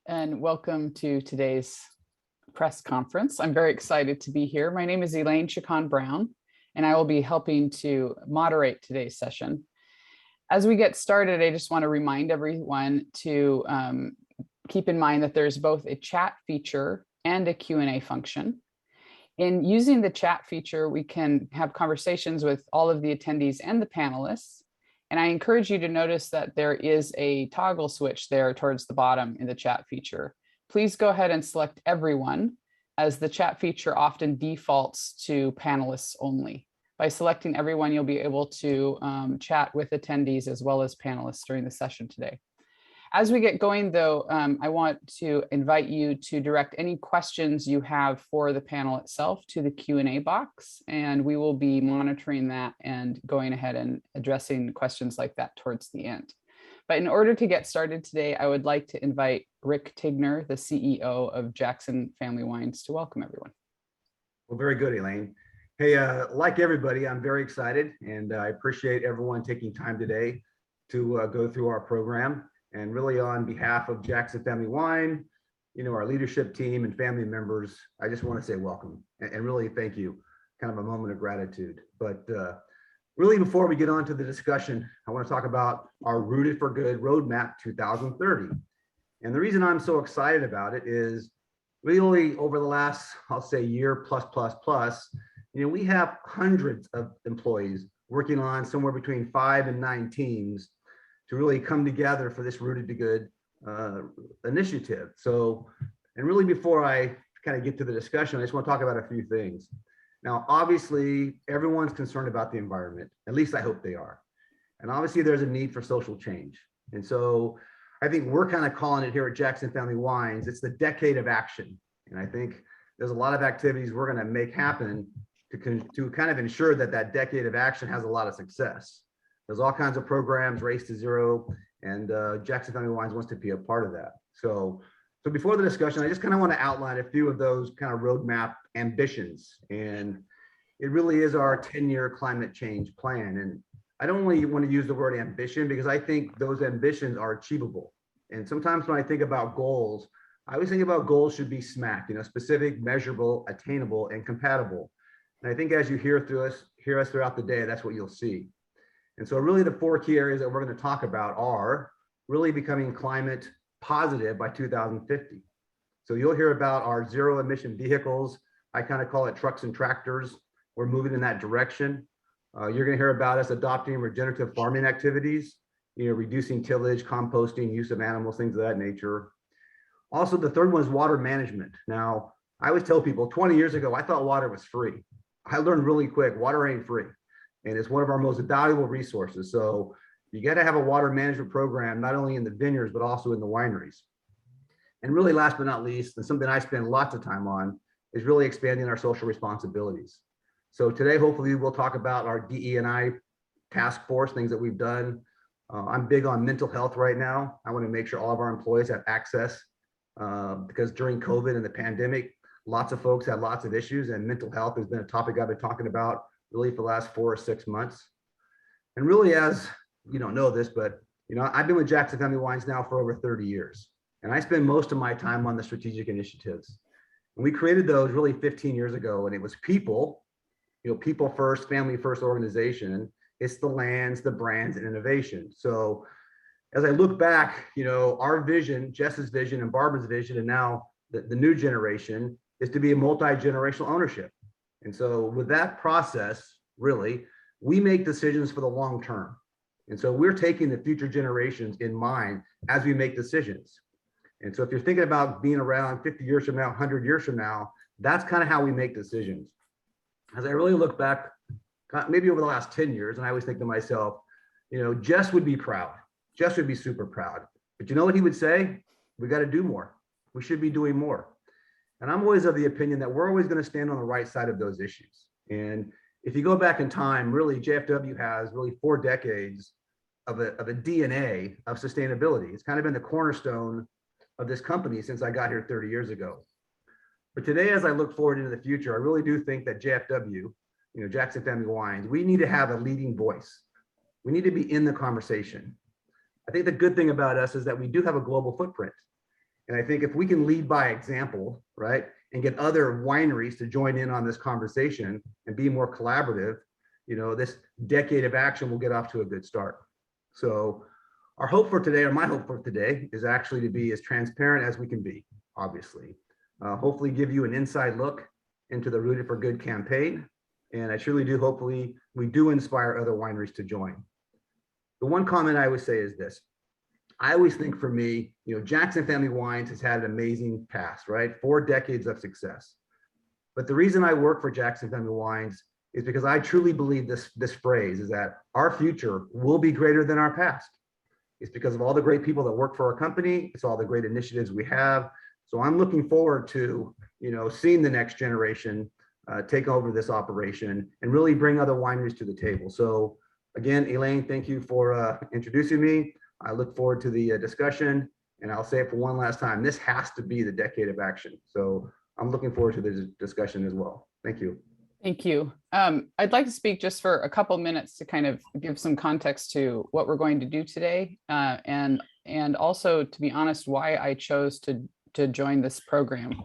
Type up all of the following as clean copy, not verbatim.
and welcome to today's press conference. I'm very excited to be here. My name is Elaine Chukan Brown, and I will be helping to moderate today's session. As we get started, I just want to remind everyone to keep in mind that there's both a chat feature and a Q&A function. In using the chat feature, we can have conversations with all of the attendees and the panelists. And I encourage you to notice that there is a toggle switch there towards the bottom in the chat feature. Please go ahead and select everyone, as the chat feature often defaults to panelists only. By selecting everyone, you'll be able to chat with attendees as well as panelists during the session today. As we get going, though, I want to invite you to direct any questions you have for the panel itself to the Q&A box, and we will be monitoring that and going ahead and addressing questions like that towards the end. But in order to get started today, I would like to invite Rick Tigner, the CEO of Jackson Family Wines, to welcome everyone. Well, very good, Elaine. Hey, like everybody, I'm very excited, and I appreciate everyone taking time today to go through our program. And really, on behalf of Jackson Family Wine, our leadership team and family members, I just want to say welcome and really thank you. Kind of a moment of gratitude. But really, before we get on to the discussion, I want to talk about our Rooted for Good Roadmap 2030. And the reason I'm so excited about it is really over the last, I'll say, year plus, we have hundreds of employees working on somewhere between 5 and 9 teams to really come together for this Rooted to Good initiative. So, and really before I kind of get to the discussion, I just want to talk about a few things. Now, obviously, everyone's concerned about the environment, at least I hope they are. And obviously there's a need for social change. And so I think we're kind of calling it here at Jackson Family Wines, it's the decade of action. And I think there's a lot of activities we're going to make happen to kind of ensure that that decade of action has a lot of success. There's all kinds of programs, Race to Zero, and Jackson Family Wines wants to be a part of that. So before the discussion, I just kind of want to outline a few of those kind of roadmap ambitions. And it really is our 10-year climate change plan. And I don't only want to use the word ambition because I think those ambitions are achievable. And sometimes when I think about goals, I always think about goals should be smacked, specific, measurable, attainable, and compatible. And I think as you hear us throughout the day, that's what you'll see. And so really the 4 key areas that we're going to talk about are really becoming climate positive by 2050. So you'll hear about our zero emission vehicles. I kind of call it trucks and tractors. We're moving in that direction. You're going to hear about us adopting regenerative farming activities, reducing tillage, composting, use of animals, things of that nature. Also, the third one is water management. Now, I always tell people 20 years ago, I thought water was free. I learned really quick, water ain't free. And it's one of our most valuable resources. So you got to have a water management program, not only in the vineyards, but also in the wineries. And really last but not least, and something I spend lots of time on, is really expanding our social responsibilities. So today, hopefully we'll talk about our DE&I task force, things that we've done. I'm big on mental health right now. I want to make sure all of our employees have access because during COVID and the pandemic, lots of folks had lots of issues, and mental health has been a topic I've been talking about really for the last 4 or 6 months. And really, as you don't know this, but I've been with Jackson Family Wines now for over 30 years. And I spend most of my time on the strategic initiatives. And we created those really 15 years ago, and it was people, people first, family first organization. It's the lands, the brands, and innovation. So as I look back, our vision, Jess's vision and Barbara's vision, and now the new generation is to be a multi-generational ownership. And so with that process, really, we make decisions for the long term. And so we're taking the future generations in mind as we make decisions. And so if you're thinking about being around 50 years from now, 100 years from now, that's kind of how we make decisions. As I really look back, maybe over the last 10 years, and I always think to myself, Jess would be proud. Jess would be super proud. But you know what he would say? We got to do more. We should be doing more. And I'm always of the opinion that we're always going to stand on the right side of those issues. And if you go back in time, really, JFW has really 4 decades of a DNA of sustainability. It's kind of been the cornerstone of this company since I got here 30 years ago. But today, as I look forward into the future, I really do think that JFW, Jackson Family Wines, we need to have a leading voice. We need to be in the conversation. I think the good thing about us is that we do have a global footprint. And I think if we can lead by example, right, and get other wineries to join in on this conversation and be more collaborative, this decade of action will get off to a good start. So our hope for today, or my hope for today, is actually to be as transparent as we can be, obviously. Hopefully give you an inside look into the Rooted for Good campaign. And I truly do, hopefully, we do inspire other wineries to join. The one comment I would say is this. I always think for me, Jackson Family Wines has had an amazing past, right? 4 decades of success. But the reason I work for Jackson Family Wines is because I truly believe this phrase is that our future will be greater than our past. It's because of all the great people that work for our company. It's all the great initiatives we have. So I'm looking forward to, seeing the next generation take over this operation and really bring other wineries to the table. So again, Elaine, thank you for introducing me. I look forward to the discussion, and I'll say it for one last time. This has to be the decade of action. So I'm looking forward to this discussion as well. Thank you. Thank you. I'd like to speak just for a couple minutes to kind of give some context to what we're going to do today, and also, to be honest, why I chose to join this program.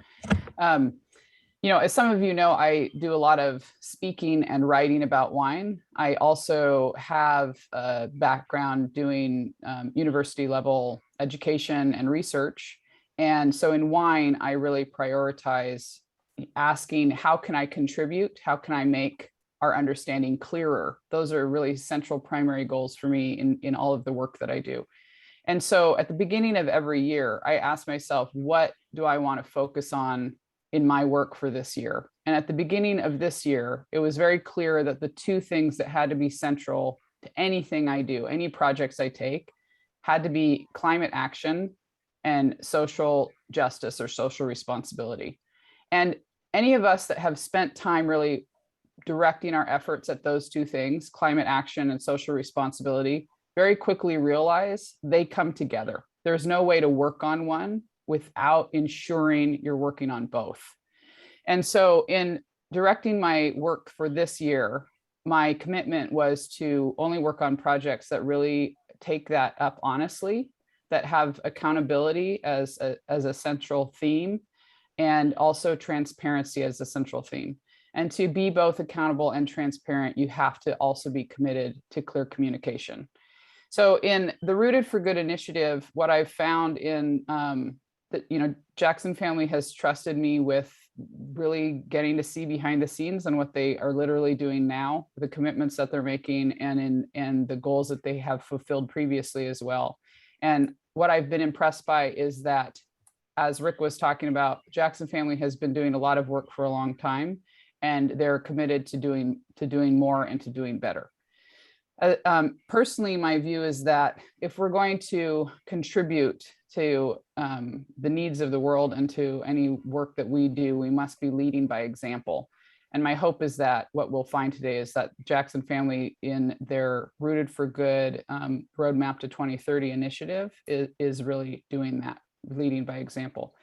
As some of you know, I do a lot of speaking and writing about wine. I also have a background doing university level education and research. And so in wine, I really prioritize asking, how can I contribute? How can I make our understanding clearer? Those are really central primary goals for me in all of the work that I do. And so at the beginning of every year, I ask myself, what do I want to focus on in my work for this year? And at the beginning of this year, it was very clear that the 2 things that had to be central to anything I do, any projects I take, had to be climate action and social justice or social responsibility. And any of us that have spent time really directing our efforts at those 2 things, climate action and social responsibility, very quickly realize they come together. There's no way to work on one without ensuring you're working on both. And so in directing my work for this year, my commitment was to only work on projects that really take that up honestly, that have accountability as a central theme, and also transparency as a central theme. And to be both accountable and transparent, you have to also be committed to clear communication. So in the Rooted for Good initiative, what I've found in Jackson Family has trusted me with really getting to see behind the scenes and what they are literally doing now, the commitments that they're making, and the goals that they have fulfilled previously as well. And what I've been impressed by is that, as Rick was talking about, Jackson Family has been doing a lot of work for a long time, and they're committed to doing more and to doing better. Personally, my view is that if we're going to contribute to the needs of the world and to any work that we do, we must be leading by example. And my hope is that what we'll find today is that Jackson Family, in their Rooted for Good Roadmap to 2030 initiative, is really doing that, leading by example.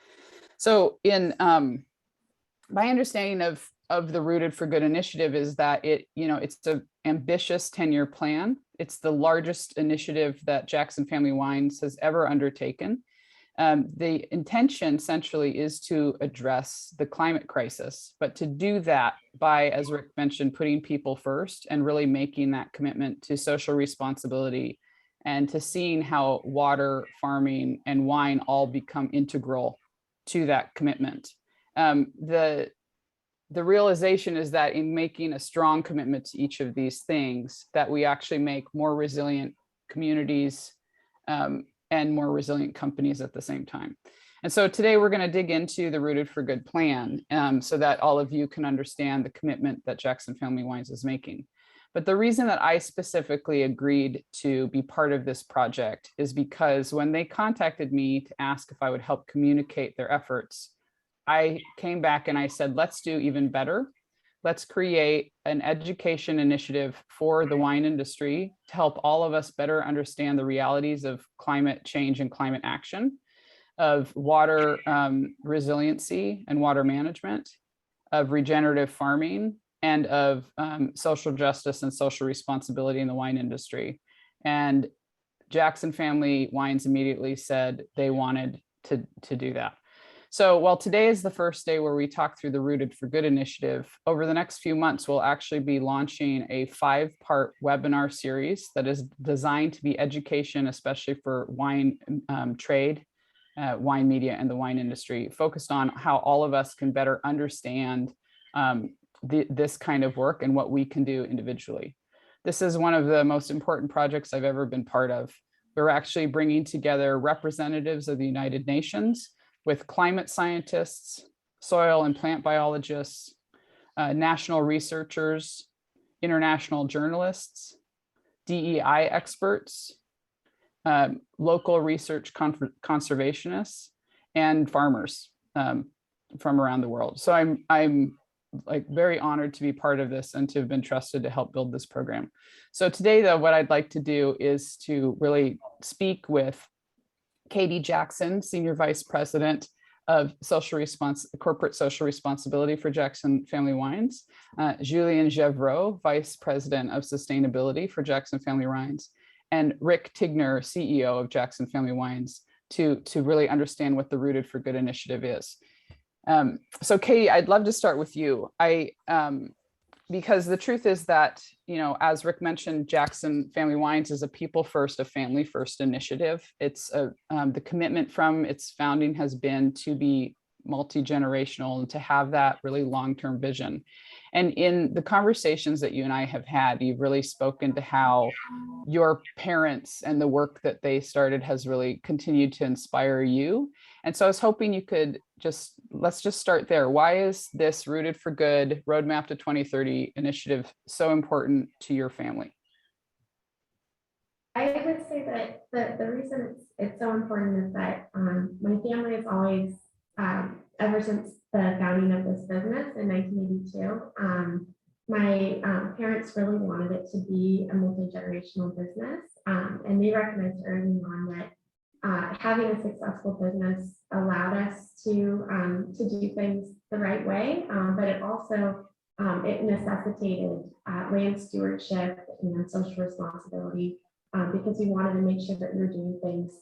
So in my understanding of the Rooted for Good initiative is that it's an ambitious 10-year plan. It's the largest initiative that Jackson Family Wines has ever undertaken. The intention essentially is to address the climate crisis, but to do that by, as Rick mentioned, putting people first and really making that commitment to social responsibility and to seeing how water, farming, and wine all become integral to that commitment. The realization is that in making a strong commitment to each of these things, that we actually make more resilient communities and more resilient companies at the same time. And so today we're going to dig into the Rooted for Good plan so that all of you can understand the commitment that Jackson Family Wines is making. But the reason that I specifically agreed to be part of this project is because when they contacted me to ask if I would help communicate their efforts, I came back and I said, let's do even better. Let's create an education initiative for the wine industry to help all of us better understand the realities of climate change and climate action, of water resiliency and water management, of regenerative farming, and of social justice and social responsibility in the wine industry. And Jackson Family Wines immediately said they wanted to do that. So while today is the first day where we talk through the Rooted for Good initiative, over the next few months, we'll actually be launching a 5-part webinar series that is designed to be education, especially for wine trade, wine media, and the wine industry, focused on how all of us can better understand this kind of work and what we can do individually. This is one of the most important projects I've ever been part of. We're actually bringing together representatives of the United Nations with climate scientists, soil and plant biologists, national researchers, international journalists, DEI experts, local research conservationists, and farmers from around the world. So I'm like very honored to be part of this and to have been trusted to help build this program. So today, though, what I'd like to do is to really speak with Katie Jackson, Senior Vice President of Corporate Social Responsibility for Jackson Family Wines, Julien Gevreau, Vice President of Sustainability for Jackson Family Wines, and Rick Tigner, CEO of Jackson Family Wines, to really understand what the Rooted for Good initiative is. So Katie, I'd love to start with you. Because the truth is that, you know, as Rick mentioned, Jackson Family Wines is a people first, a family first initiative. It's the commitment from its founding has been to be multi-generational and to have that really long-term vision. And in the conversations that you and I have had, you've really spoken to how your parents and the work that they started has really continued to inspire you. And so I was hoping you could let's just start there. Why is this Rooted for Good Roadmap to 2030 initiative so important to your family? I would say that the reason it's so important is that my family has always, ever since the founding of this business in 1982, my parents really wanted it to be a multi-generational business, and they recognized early on that having a successful business allowed us to do things the right way, but it also it necessitated land stewardship and social responsibility, because we wanted to make sure that we were doing things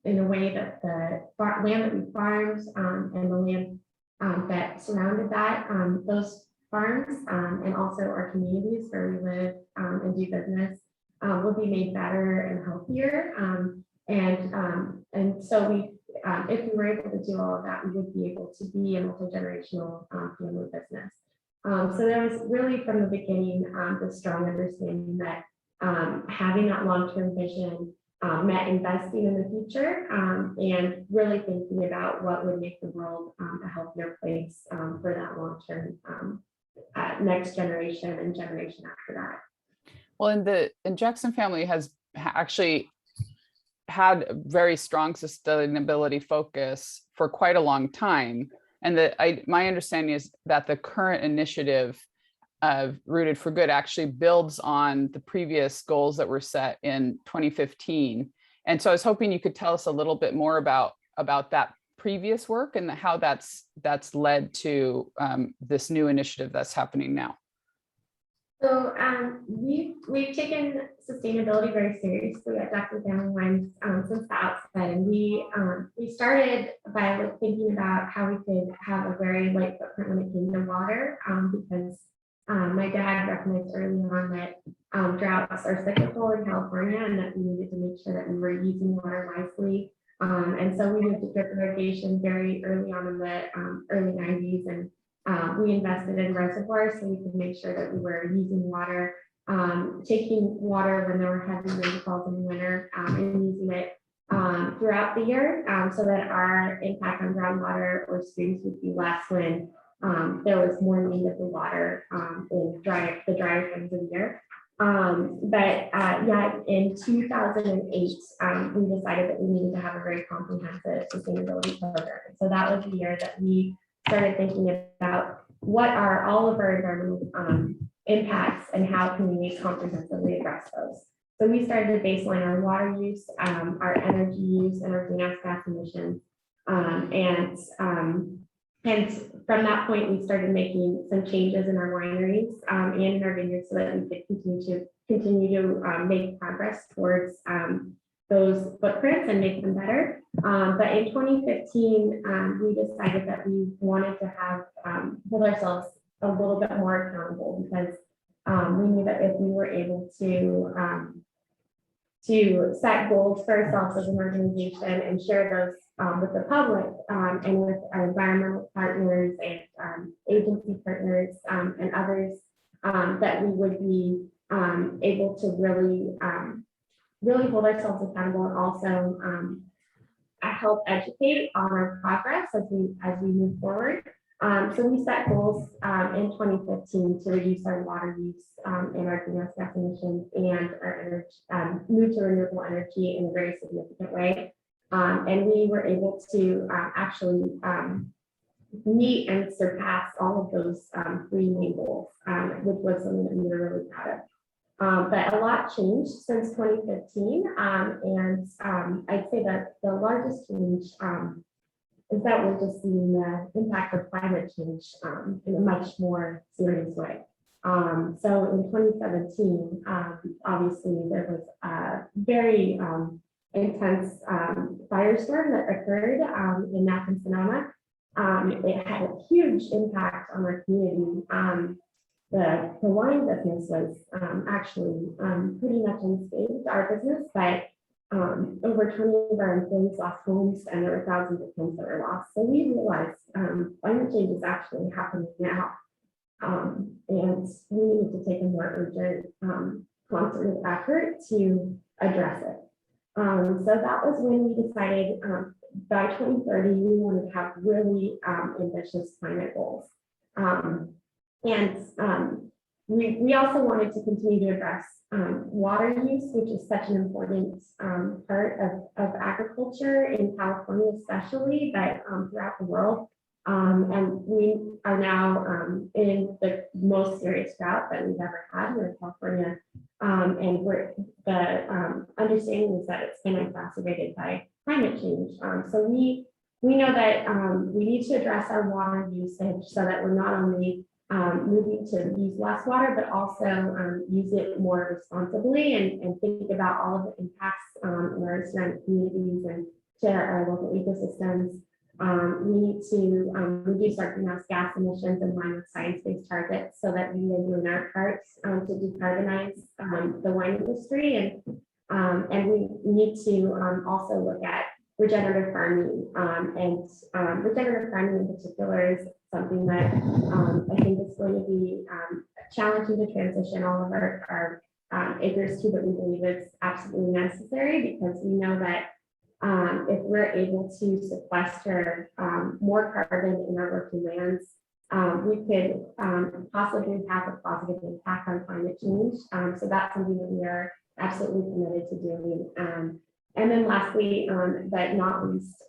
in a way that the land that we farmed and the land that surrounded that, those farms and also our communities where we live and do business will be made better and healthier. And so if we were able to do all of that, we would be able to be a multi-generational family business. So there was really from the beginning the strong understanding that having that long-term vision meant investing in the future and really thinking about what would make the world a healthier place for that long-term next generation and generation after that. Well, and Jackson Family has actually had a very strong sustainability focus for quite a long time. And my understanding is that the current initiative of Rooted for Good actually builds on the previous goals that were set in 2015. And so I was hoping you could tell us a little bit more about that previous work and how that's led to this new initiative that's happening now. So we've taken sustainability very seriously at Jackson Family Wines since the outset, and we started by thinking about how we could have a very light footprint when it came to water, because my dad recognized early on that droughts are cyclical in California, and that we needed to make sure that we were using water wisely. And so we moved to drip irrigation very early on in the early 90s, and we invested in reservoirs so we could make sure that we were using water, taking water when there were heavy rainfalls in the winter, and using it throughout the year, so that our impact on groundwater or streams would be less when there was more need of the water in the drier times of the year. Yeah, in 2008, we decided that we needed to have a very comprehensive sustainability program. So that was the year that we started thinking about what are all of our environmental impacts and how can we comprehensively address those. So we started to baseline our water use, our energy use, and our greenhouse gas emissions. And from that point, we started making some changes in our wineries and in our vineyards so that we could continue to make progress towards those footprints and make them better. But in 2015, we decided that we wanted to have hold ourselves a little bit more accountable, because we knew that if we were able to set goals for ourselves as an organization and share those with the public and with our environmental partners and agency partners and others, that we would be able to really hold ourselves accountable, and also help educate on our progress as we move forward. So we set goals in 2015 to reduce our water use and our greenhouse gas emissions, and our energy, move to renewable energy in a very significant way. And we were able to actually meet and surpass all of those three main goals, which was something that we were really proud of. But a lot changed since 2015, and I'd say that the largest change is that we're just seeing the impact of climate change in a much more serious way. So in 2017, obviously there was a very intense firestorm that occurred in Napa and Sonoma. It had a huge impact on our community. The wine business was actually pretty much unscathed, our business, but over 20 of our employees lost homes, and there were thousands of homes that were lost. So we realized climate change is actually happening now, and we need to take a more urgent, concerted effort to address it. So that was when we decided by 2030 we wanted to have really ambitious climate goals. We also wanted to continue to address water use, which is such an important part of agriculture in California especially, but throughout the world. And we are now in the most serious drought that we've ever had here in California. And the understanding is that it's been exacerbated by climate change. So we know that we need to address our water usage so that we're not only moving to use less water, but also use it more responsibly, and think about all of the impacts in our surrounding communities and to our local ecosystems. We need to reduce our greenhouse gas emissions in line with science-based targets, so that we are doing our part to decarbonize the wine industry, and we need to also look at regenerative farming, and regenerative farming in particular is something that I think is going to be challenging to transition all of our acres to, but we believe it's absolutely necessary, because we know that if we're able to sequester more carbon in our working lands, we could possibly have a positive impact on climate change. So that's something that we are absolutely committed to doing. And then lastly, but not least,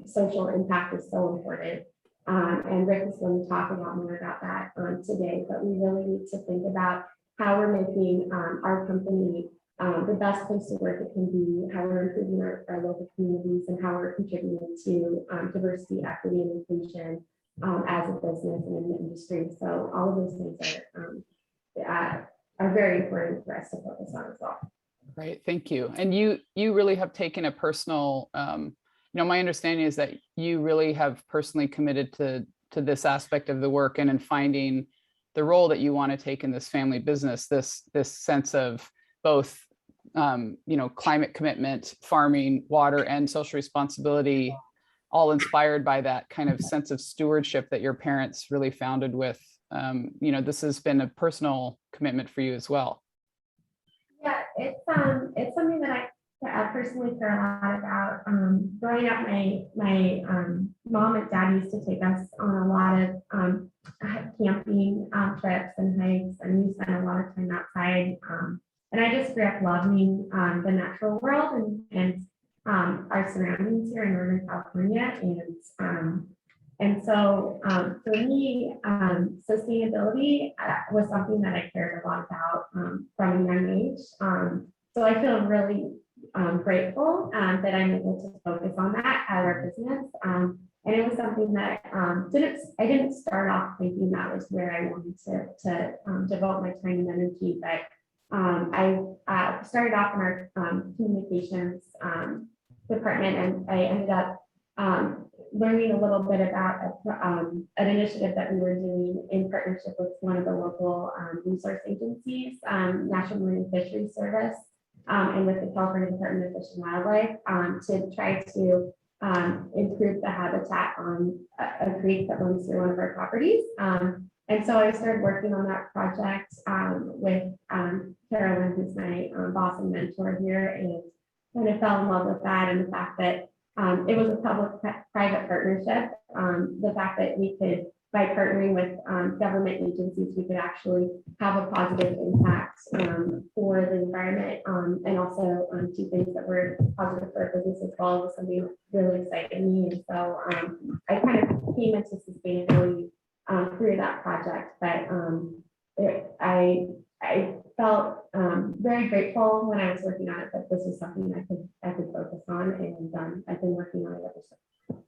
social impact is so important. And Rick is going to talk a lot more about that today, but we really need to think about how we're making our company the best place to work it can be, how we're improving our local communities, and how we're contributing to diversity, equity, and inclusion as a business and in the industry. So all of those things are very important for us to focus on as well. Right, thank you. And you really have taken a personal, my understanding is that you really have personally committed to this aspect of the work, and in finding the role that you want to take in this family business, this sense of both, climate commitment, farming, water, and social responsibility, all inspired by that kind of sense of stewardship that your parents really founded with. This has been a personal commitment for you as well. Yeah, it's something that I personally care a lot about. Growing up, my mom and dad used to take us on a lot of camping trips and hikes, and we spent a lot of time outside. And I just grew up loving the natural world and our surroundings here in Northern California. And so for me, sustainability was something that I cared a lot about from a young age. So I feel really grateful that I'm able to focus on that at our business. And it was something that I didn't start off thinking that was where I wanted to devote my time and energy, but I started off in our communications department, and I ended up learning a little bit about an initiative that we were doing in partnership with one of the local resource agencies, National Marine Fisheries Service, and with the California Department of Fish and Wildlife, to try to improve the habitat on a creek that runs through one of our properties. And so I started working on that project with Carroll, who's my boss and mentor here, and kind of fell in love with that and the fact that it was a public-private partnership. The fact that we could, by partnering with government agencies, we could actually have a positive impact for the environment, and also do things that were positive for our business as well, was something that really excited me. And so I kind of came into sustainability through that project, but I felt very grateful when I was working on it that this was something I could focus on, and I've been working on it ever since.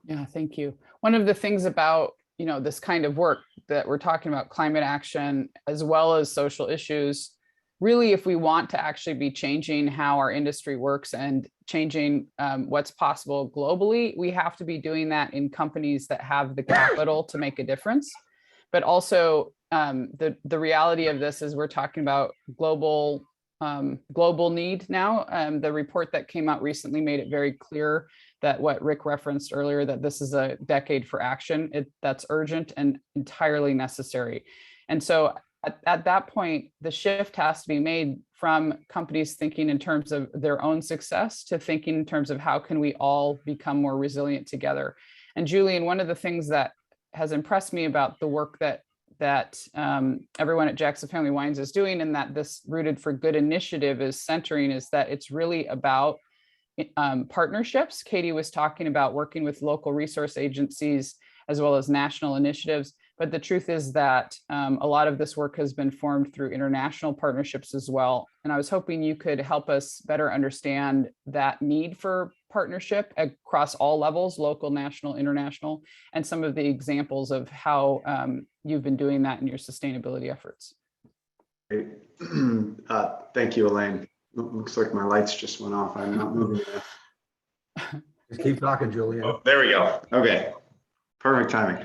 Yeah, thank you. One of the things about, you know, this kind of work that we're talking about, climate action as well as social issues, really, if we want to actually be changing how our industry works and changing what's possible globally, we have to be doing that in companies that have the capital to make a difference. But also the reality of this is we're talking about global need now. The report that came out recently made it very clear that what Rick referenced earlier, that this is a decade for action. That's urgent and entirely necessary. And so at that point, the shift has to be made from companies thinking in terms of their own success to thinking in terms of how can we all become more resilient together. And Julian, one of the things that has impressed me about the work that everyone at Jackson Family Wines is doing, and that this Rooted for Good initiative is centering, is that it's really about partnerships. Katie was talking about working with local resource agencies as well as national initiatives. But the truth is that a lot of this work has been formed through international partnerships as well. And I was hoping you could help us better understand that need for partnership across all levels, local, national, international, and some of the examples of how you've been doing that in your sustainability efforts. Great. Thank you, Elaine. Looks like my lights just went off. I'm not moving yet. Just keep talking, Julian. Oh, there we go. Okay. Perfect timing.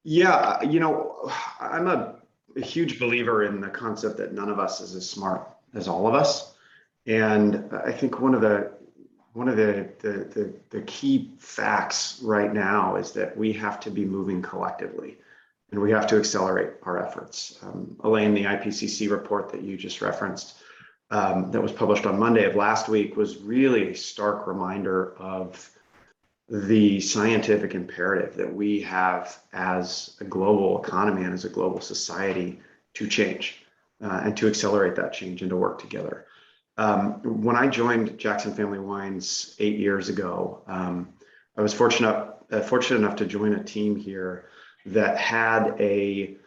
Yeah, you know, I'm a huge believer in the concept that none of us is as smart as all of us. And I think one of the key facts right now is that we have to be moving collectively, and we have to accelerate our efforts. Elaine, the IPCC report that you just referenced, that was published on Monday of last week, was really a stark reminder of the scientific imperative that we have as a global economy and as a global society to change and to accelerate that change and to work together. When I joined Jackson Family Wines 8 years ago, I was fortunate enough to join a team here that had a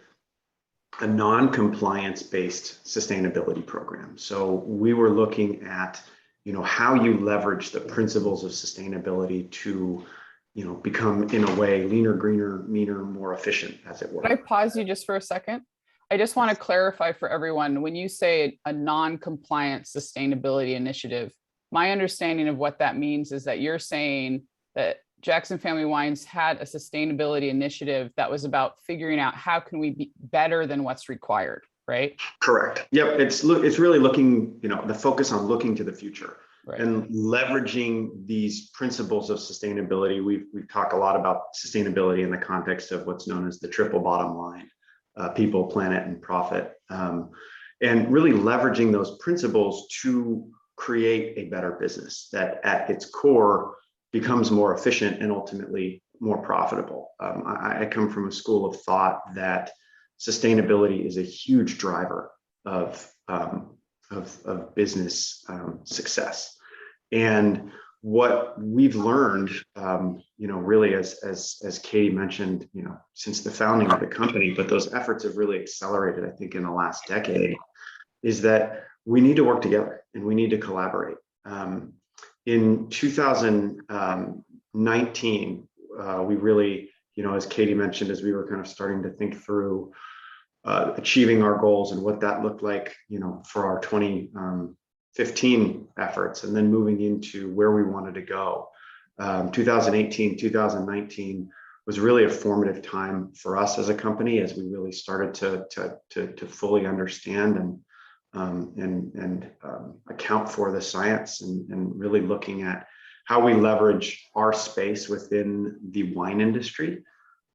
non-compliance based sustainability program. So we were looking at, you know, how you leverage the principles of sustainability to, you know, become in a way leaner, greener, meaner, more efficient, as it were. Could I pause you just for a second? I just want to clarify for everyone, when you say a non-compliant sustainability initiative, my understanding of what that means is that you're saying that Jackson Family Wines had a sustainability initiative that was about figuring out how can we be better than what's required, right? Correct. Yep. It's really looking, you know, the focus on looking to the future, right, and leveraging these principles of sustainability. We've talked a lot about sustainability in the context of what's known as the triple bottom line, people, planet, and profit, and really leveraging those principles to create a better business that at its core becomes more efficient and ultimately more profitable. I come from a school of thought that sustainability is a huge driver of business success. And what we've learned, you know, really as Katie mentioned, you know, since the founding of the company, but those efforts have really accelerated, I think, in the last decade, is that we need to work together and we need to collaborate. In 2019, we really, you know, as Katie mentioned, as we were kind of starting to think through achieving our goals and what that looked like, for our 2015 efforts, and then moving into where we wanted to go. 2018, 2019 was really a formative time for us as a company, as we really started to fully understand and account for the science, and really looking at how we leverage our space within the wine industry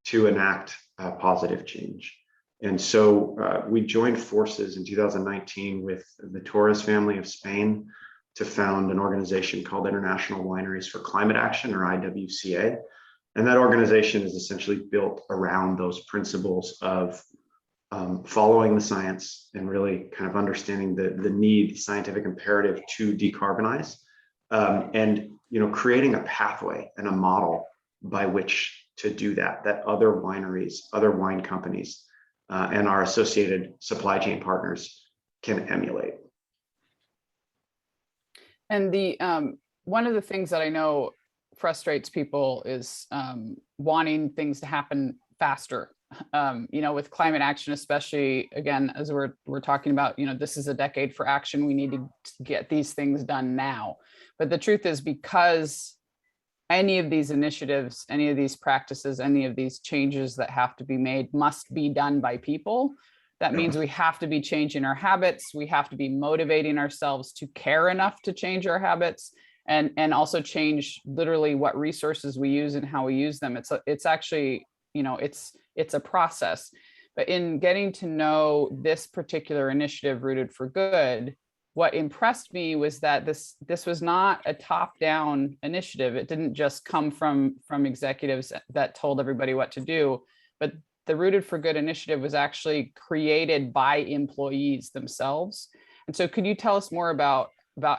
to enact positive change. And so we joined forces in 2019 with the Torres family of Spain to found an organization called International Wineries for Climate Action, or IWCA. And that organization is essentially built around those principles of following the science and really kind of understanding the need, the scientific imperative to decarbonize, and creating a pathway and a model by which to do that other wineries, other wine companies, and our associated supply chain partners can emulate. And the one of the things that I know frustrates people is wanting things to happen faster. With climate action, especially, again, as we're talking about, this is a decade for action. We need to get these things done now. But the truth is, because any of these initiatives, any of these practices, any of these changes that have to be made must be done by people. That means we have to be changing our habits. We have to be motivating ourselves to care enough to change our habits, and also change literally what resources we use and how we use them. It's actually, it's a process. But in getting to know this particular initiative, Rooted for Good, what impressed me was that this was not a top-down initiative. It didn't just come from executives that told everybody what to do, but the Rooted for Good initiative was actually created by employees themselves. And so could you tell us more about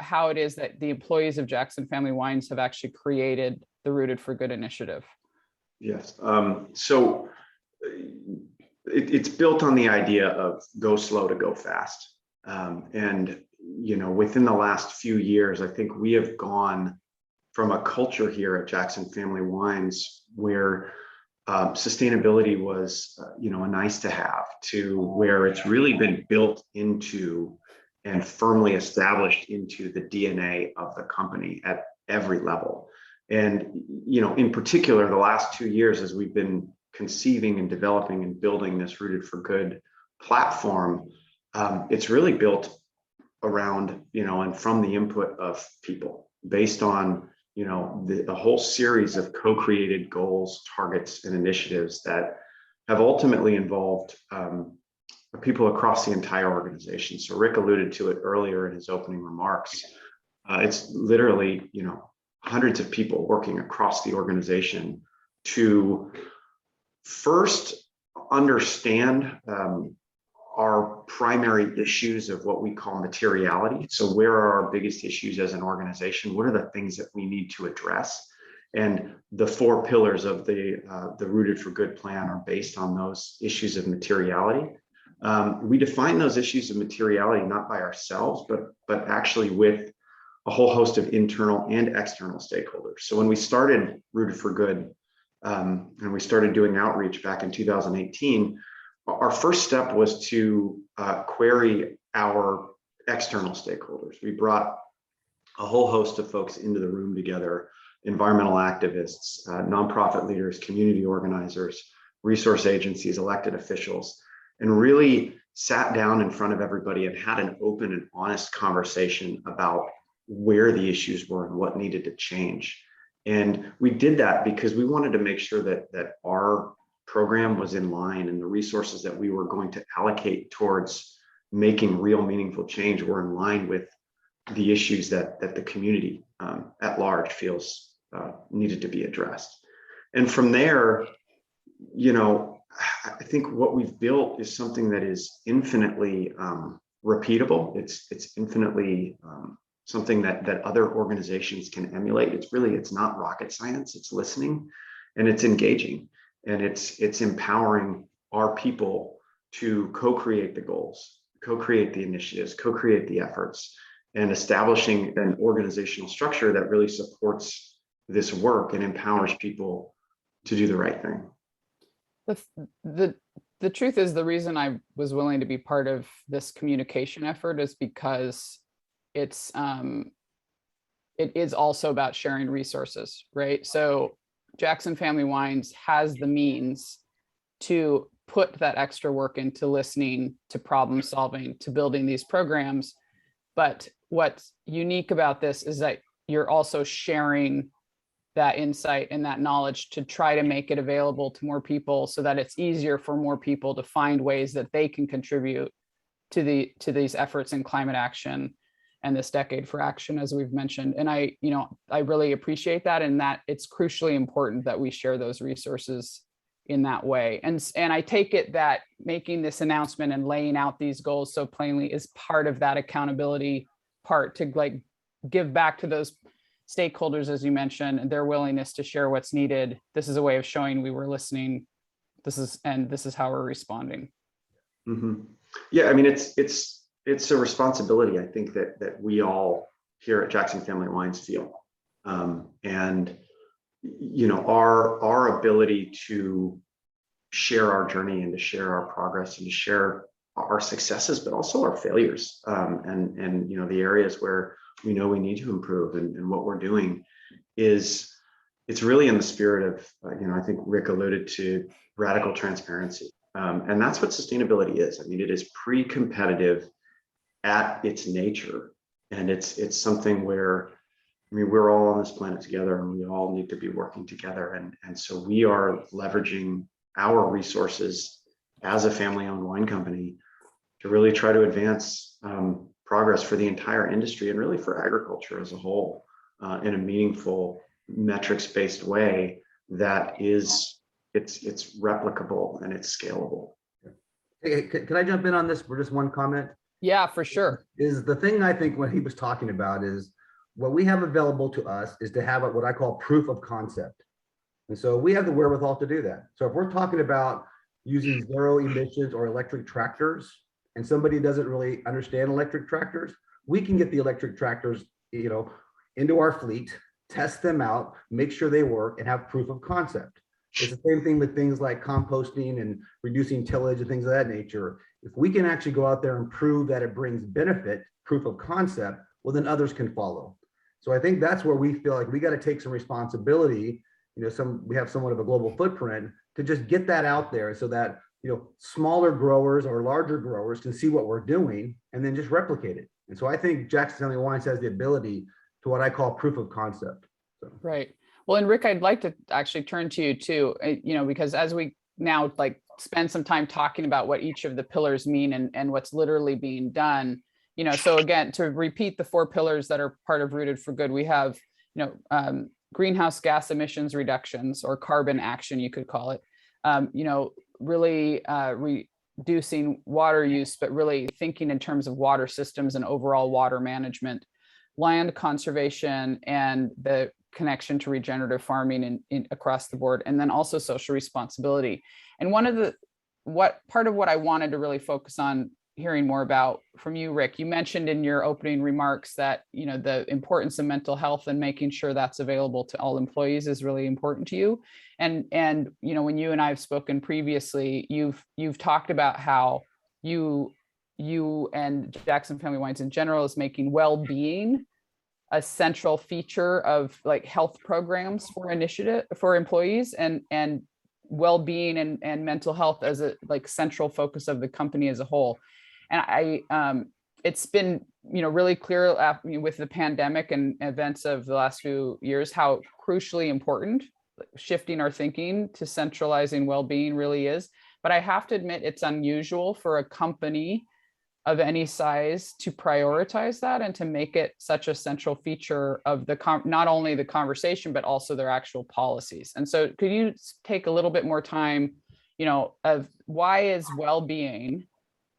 how it is that the employees of Jackson Family Wines have actually created the Rooted for Good initiative? Yes. So it's built on the idea of go slow to go fast. And within the last few years, I think we have gone from a culture here at Jackson Family Wines where sustainability was, a nice to have, to where it's really been built into and firmly established into the DNA of the company at every level. And, in particular, the last 2 years, as we've been conceiving and developing and building this Rooted for Good platform, it's really built around, and from the input of people, based on, the whole series of co-created goals, targets, and initiatives that have ultimately involved people across the entire organization. So Rick alluded to it earlier in his opening remarks. It's literally, hundreds of people working across the organization to first understand our primary issues of what we call materiality. So where are our biggest issues as an organization? What are the things that we need to address? And the 4 pillars of the Rooted for Good plan are based on those issues of materiality. We define those issues of materiality not by ourselves, but actually with a whole host of internal and external stakeholders. So when we started Rooted for Good, and we started doing outreach back in 2018, our first step was to query our external stakeholders. We brought a whole host of folks into the room together: environmental activists, nonprofit leaders, community organizers, resource agencies, elected officials, and really sat down in front of everybody and had an open and honest conversation about where the issues were and what needed to change. And we did that because we wanted to make sure that our program was in line, and the resources that we were going to allocate towards making real meaningful change were in line with the issues that the community at large feels needed to be addressed. And from there, I think what we've built is something that is infinitely repeatable. It's infinitely something that other organizations can emulate. It's not rocket science. It's listening, and it's engaging, and it's empowering our people to co-create the goals, co-create the initiatives, co-create the efforts, and establishing an organizational structure that really supports this work and empowers people to do the right thing. the truth is, the reason I was willing to be part of this communication effort is because it's it is also about sharing resources, right? So Jackson Family Wines has the means to put that extra work into listening, to problem solving, to building these programs. But what's unique about this is that you're also sharing that insight and that knowledge to try to make it available to more people so that it's easier for more people to find ways that they can contribute to these efforts in climate action and this decade for action, as we've mentioned. And I really appreciate that, and that it's crucially important that we share those resources in that way. And I take it that making this announcement and laying out these goals so plainly is part of that accountability part, to like give back to those stakeholders, as you mentioned, and their willingness to share what's needed. This is a way of showing we were listening. This is how we're responding. Mm-hmm. Yeah, I mean, it's a responsibility, I think, that we all here at Jackson Family Wines feel. And you know, our ability to share our journey and to share our progress and to share our successes, but also our failures, and you know, the areas where we know we need to improve, and what we're doing it's really in the spirit of, you know, I think Rick alluded to radical transparency. And that's what sustainability is. I mean, it is pre-competitive at its nature. And it's something where, I mean, we're all on this planet together, and we all need to be working together. And so we are leveraging our resources as a family-owned wine company to really try to advance progress for the entire industry, and really for agriculture as a whole, in a meaningful, metrics-based way that is, it's replicable and it's scalable. Hey, can I jump in on this for just one comment? Yeah, for sure. Is the thing I think what he was talking about is what we have available to us is to have what I call proof of concept. And so we have the wherewithal to do that. So if we're talking about using zero emissions or electric tractors, and somebody doesn't really understand electric tractors, we can get the electric tractors, you know, into our fleet, test them out, make sure they work, and have proof of concept. It's the same thing with things like composting and reducing tillage and things of that nature. If we can actually go out there and prove that it brings benefit, proof of concept, well, then others can follow. So I think that's where we feel like we got to take some responsibility. You know, we have somewhat of a global footprint to just get that out there so that, you know, smaller growers or larger growers can see what we're doing and then just replicate it. And so I think Jackson Family Wines has the ability to what I call proof of concept. So. Right. Well, and Rick, I'd like to actually turn to you too, you know, because as we now like spend some time talking about what each of the pillars mean and what's literally being done, you know, so again, to repeat the 4 pillars that are part of Rooted for Good, we have, you know, greenhouse gas emissions reductions, or carbon action, you could call it, you know, really reducing water use, but really thinking in terms of water systems and overall water management, land conservation, and the connection to regenerative farming in across the board, and then also social responsibility. And part of what I wanted to really focus on hearing more about from you, Rick, you mentioned in your opening remarks that, you know, the importance of mental health and making sure that's available to all employees is really important to you. And you know, when you and I have spoken previously, you've talked about how you and Jackson Family Wines in general is making well-being a central feature of like health programs for employees, and well-being and mental health as a like central focus of the company as a whole. And it's been, you know, really clear with the pandemic and events of the last few years how crucially important shifting our thinking to centralizing well-being really is. But I have to admit, it's unusual for a company of any size to prioritize that and to make it such a central feature of the not only the conversation, but also their actual policies. And so could you take a little bit more time, you know, of why is well-being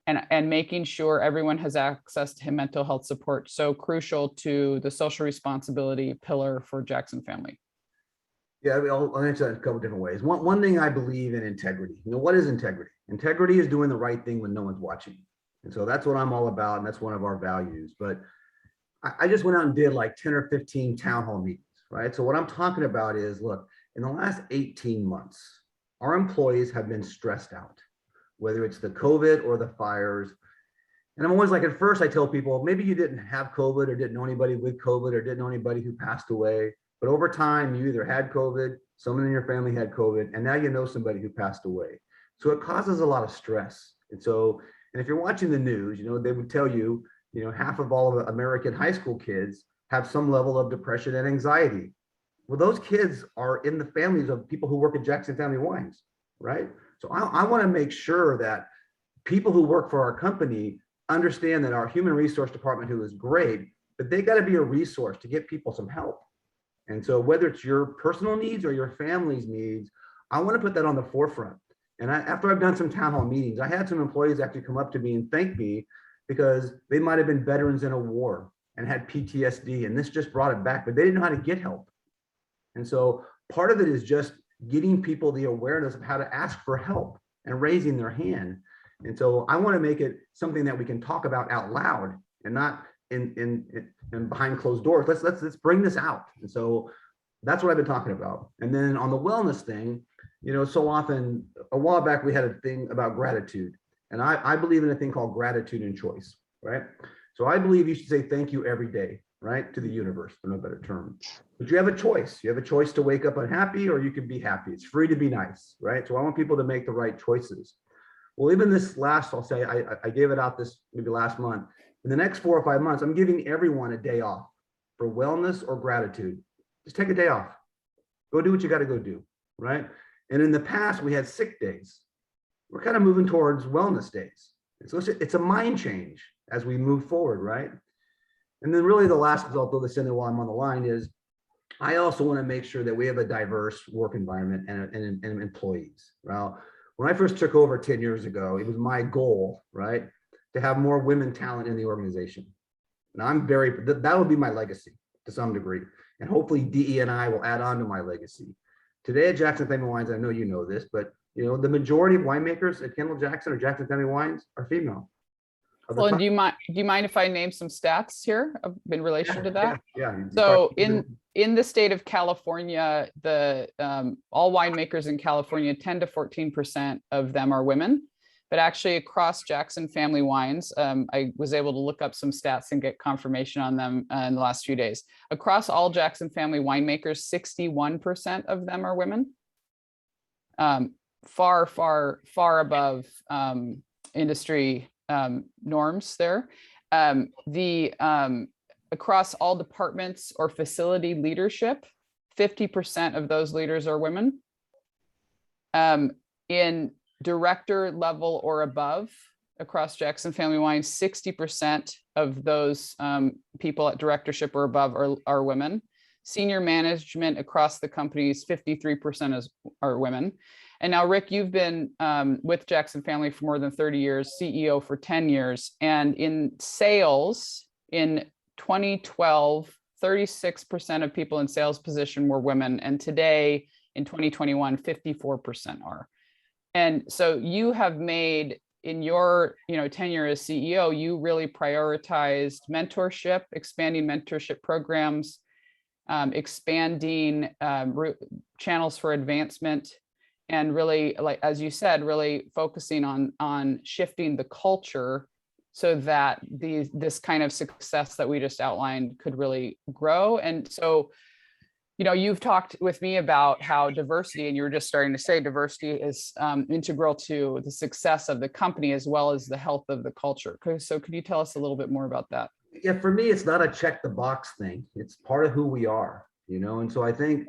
and making sure everyone has access to mental health support so crucial to the social responsibility pillar for Jackson Family? Yeah, I'll answer that in a couple different ways. One thing, I believe in integrity. You know, what is integrity? Integrity is doing the right thing when no one's watching. And so that's what I'm all about, and that's one of our values. But I just went out and did like 10 or 15 town hall meetings, right? So what I'm talking about is, look, in the last 18 months, our employees have been stressed out. whether it's the COVID or the fires. And I'm always like, at first I tell people, maybe you didn't have COVID or didn't know anybody with COVID or didn't know anybody who passed away. But over time, you either had COVID, someone in your family had COVID, and now you know somebody who passed away. So it causes a lot of stress. And if you're watching the news, they would tell you, half of all of American high school kids have some level of depression and anxiety. Well, those kids are in the families of people who work at Jackson Family Wines, right? So I want to make sure that people who work for our company understand that our human resource department, who is great, but they got to be a resource to get people some help. And so whether it's your personal needs or your family's needs, I want to put that on the forefront. And after I've done some town hall meetings, I had some employees actually come up to me and thank me because they might have been veterans in a war and had PTSD, and this just brought it back, but they didn't know how to get help. And so part of it is just getting people the awareness of how to ask for help and raising their hand. And so I want to make it something that we can talk about out loud and not in behind closed doors. Let's bring this out. And so that's what I've been talking about. And then on the wellness thing, so often, a while back we had a thing about gratitude, and I believe in a thing called gratitude and choice, right? So I believe you should say thank you every day, right, to the universe, for no better term. But you have a choice. You have a choice to wake up unhappy, or you can be happy. It's free to be nice, right? So I want people to make the right choices. Well, even this last, I'll say, I gave it out this maybe last month. In the next 4 or 5 months, I'm giving everyone a day off for wellness or gratitude. Just take a day off. Go do what you got to go do, right? And in the past, we had sick days. We're kind of moving towards wellness days. And so it's a mind change as we move forward, right? And then really the last, because I'll throw this in there while I'm on the line, is I also want to make sure that we have a diverse work environment and employees. Well, when I first took over 10 years ago, it was my goal, right, to have more women talent in the organization. And that would be my legacy to some degree. And hopefully DE&I will add on to my legacy. Today at Jackson Family Wines, I know you know this, but the majority of winemakers at Kendall Jackson or Jackson Family Wines are female. Well, and do you mind if I name some stats here in relation to that? Yeah. So in the state of California, the all winemakers in California, 10 to 14% of them are women. But actually across Jackson Family Wines, I was able to look up some stats and get confirmation on them in the last few days. Across all Jackson Family winemakers, 61% of them are women. Far, far, far above industry norms there. Across all departments or facility leadership, 50% of those leaders are women. In director level or above across Jackson Family Wines, 60% of those people at directorship or above are women. Senior management across the companies, 53% are women. And now, Rick, you've been with Jackson Family for more than 30 years, CEO for 10 years. And in sales, in 2012, 36% of people in sales position were women. And today, in 2021, 54% are. And so you have made, in your tenure as CEO, you really prioritized mentorship, expanding mentorship programs, expanding channels for advancement, and really, like as you said, really focusing on shifting the culture so that this kind of success that we just outlined could really grow. And so, you've talked with me about how diversity, and you were just starting to say diversity is integral to the success of the company as well as the health of the culture. So could you tell us a little bit more about that? Yeah, for me, it's not a check the box thing. It's part of who we are, and so I think,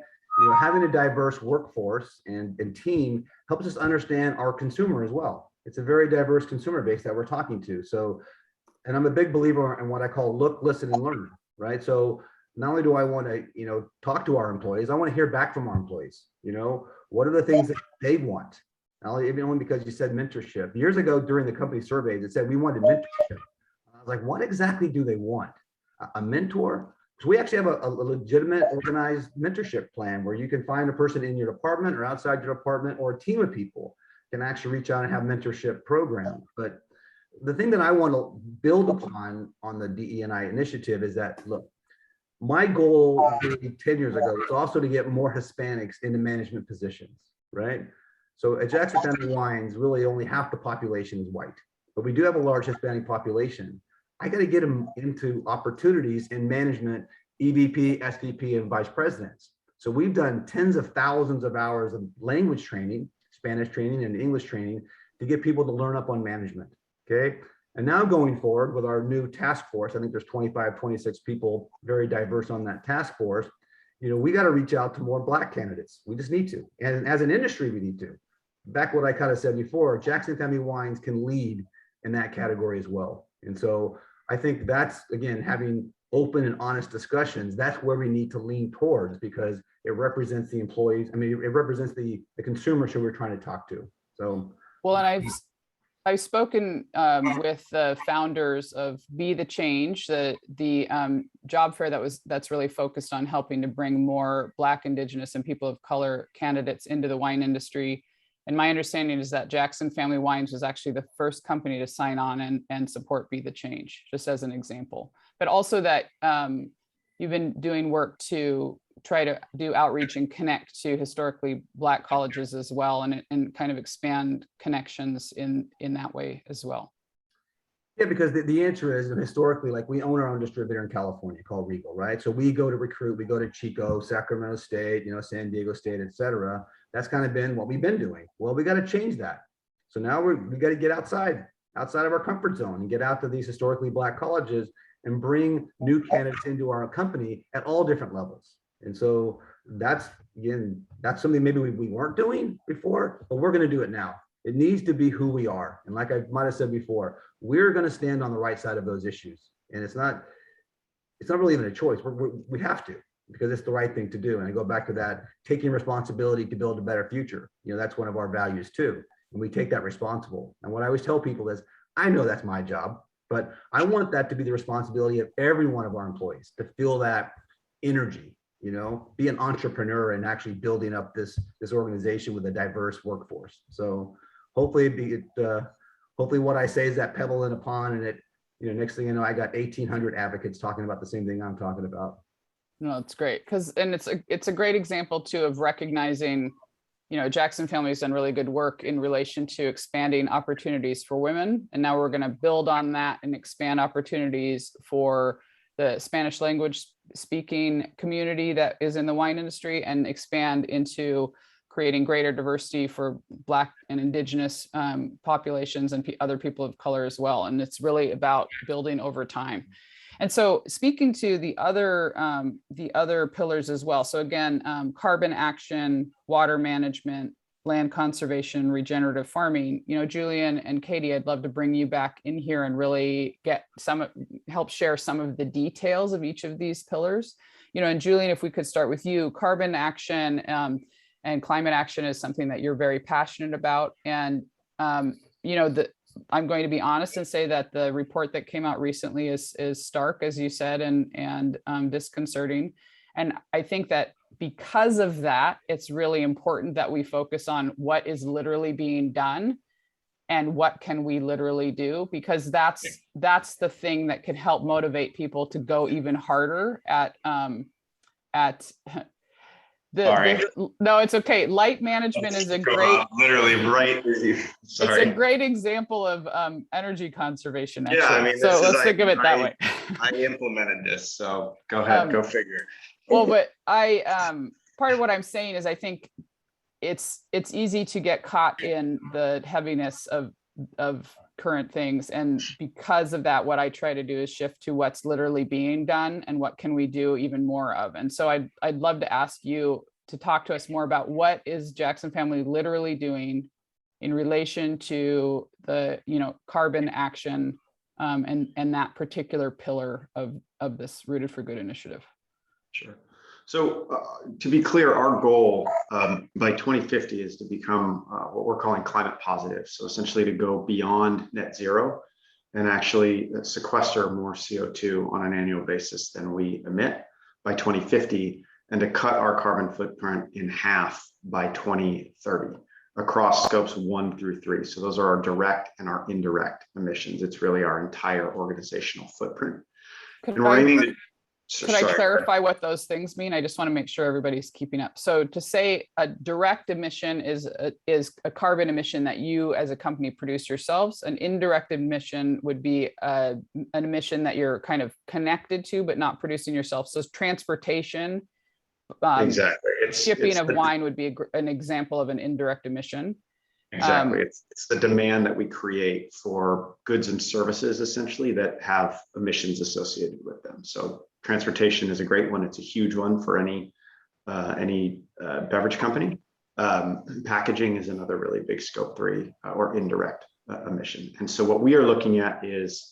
having a diverse workforce and team helps us understand our consumer as well. It's a very diverse consumer base that we're talking to. So, and I'm a big believer in what I call look, listen, and learn, right? So not only do I want to, talk to our employees, I want to hear back from our employees. What are the things that they want? Even only because you said mentorship. Years ago during the company surveys, it said we wanted mentorship. I was like, what exactly do they want? A mentor? So we actually have a legitimate organized mentorship plan where you can find a person in your department or outside your department, or a team of people can actually reach out and have mentorship programs. But the thing that I want to build upon on the DE&I initiative is that, look, my goal 10 years ago was also to get more Hispanics into management positions, right? So at Jackson Family Wines, really only half the population is white, but we do have a large Hispanic population. I got to get them into opportunities in management, EVP, SVP, and vice presidents. So we've done tens of thousands of hours of language training, Spanish training and English training to get people to learn up on management, okay? And now going forward with our new task force, I think there's 25, 26 people, very diverse on that task force. You know, we got to reach out to more Black candidates. We just need to. And as an industry, we need to. Back what I kind of said before, Jackson Family Wines can lead in that category as well. And so I think that's, again, having open and honest discussions, that's where we need to lean towards, because it represents the employees. I mean, it represents the consumers who we're trying to talk to. So, well, and I've spoken with the founders of Be the Change, the job fair that's really focused on helping to bring more Black, Indigenous, and people of color candidates into the wine industry. And my understanding is that Jackson Family Wines was actually the first company to sign on and support Be the Change, just as an example. But also that you've been doing work to try to do outreach and connect to historically Black colleges as well, and kind of expand connections in that way as well. Yeah, because the answer is, historically, like, we own our own distributor in California called Regal, right? So we go to recruit, we go to Chico, Sacramento State, you know, San Diego State, et cetera. That's kind of been what we've been doing. Well, we got to change that. So now we got to get outside of our comfort zone and get out to these historically Black colleges and bring new candidates into our company at all different levels. And so that's something maybe we weren't doing before, but we're going to do it now. It needs to be who we are. And like I might have said before, we're going to stand on the right side of those issues. And it's not really even a choice. We have to, because it's the right thing to do. And I go back to that, taking responsibility to build a better future. You know, that's one of our values too. And we take that responsible. And what I always tell people is, I know that's my job, but I want that to be the responsibility of every one of our employees, to feel that energy, you know, be an entrepreneur and actually building up this organization with a diverse workforce. So hopefully hopefully what I say is that pebble in a pond, and it, you know, next thing you know, I got 1,800 advocates talking about the same thing I'm talking about. No, it's great, and it's a great example too of recognizing, you know, Jackson Family has done really good work in relation to expanding opportunities for women. And now we're going to build on that and expand opportunities for the Spanish language speaking community that is in the wine industry, and expand into creating greater diversity for Black and Indigenous populations and other people of color as well. And it's really about building over time. And so speaking to the other pillars as well. So again, carbon action, water management, land conservation, regenerative farming. You know, Julian and Katie, I'd love to bring you back in here and really help share some of the details of each of these pillars. You know, and Julian, if we could start with you, carbon action and climate action is something that you're very passionate about. And you know, I'm going to be honest and say that the report that came out recently is stark, as you said, and disconcerting. And I think that because of that, it's really important that we focus on what is literally being done and what can we literally do, because that's the thing that can help motivate people to go even harder at no, it's okay. Light management is a great, literally right. Sorry. It's a great example of energy conservation. Actually. Yeah, I mean, so let's think of it that way. I implemented this, so go ahead, go figure. Well, but part of what I'm saying is I think it's easy to get caught in the heaviness of current things, and because of that, what I try to do is shift to what's literally being done and what can we do even more of. And so I'd love to ask you to talk to us more about what is Jackson Family literally doing in relation to the, you know, carbon action and that particular pillar of this Rooted for Good initiative. Sure. So to be clear, our goal by 2050 is to become what we're calling climate positive. So essentially to go beyond net zero and actually sequester more CO2 on an annual basis than we emit by 2050, and to cut our carbon footprint in half by 2030 across scopes 1 through 3. So those are our direct and our indirect emissions. It's really our entire organizational footprint. And we're aiming to, Could I Sorry. clarify what those things mean? I just want to make sure everybody's keeping up. So to say a direct emission is a carbon emission that you as a company produce yourselves. An indirect emission would be an emission that you're kind of connected to, but not producing yourself. So transportation, Exactly. shipping of wine would be an example of an indirect emission. Exactly. It's the demand that we create for goods and services essentially that have emissions associated with them. So transportation is a great one. It's a huge one for any beverage company. Packaging is another really big scope 3 or indirect emission. And so what we are looking at is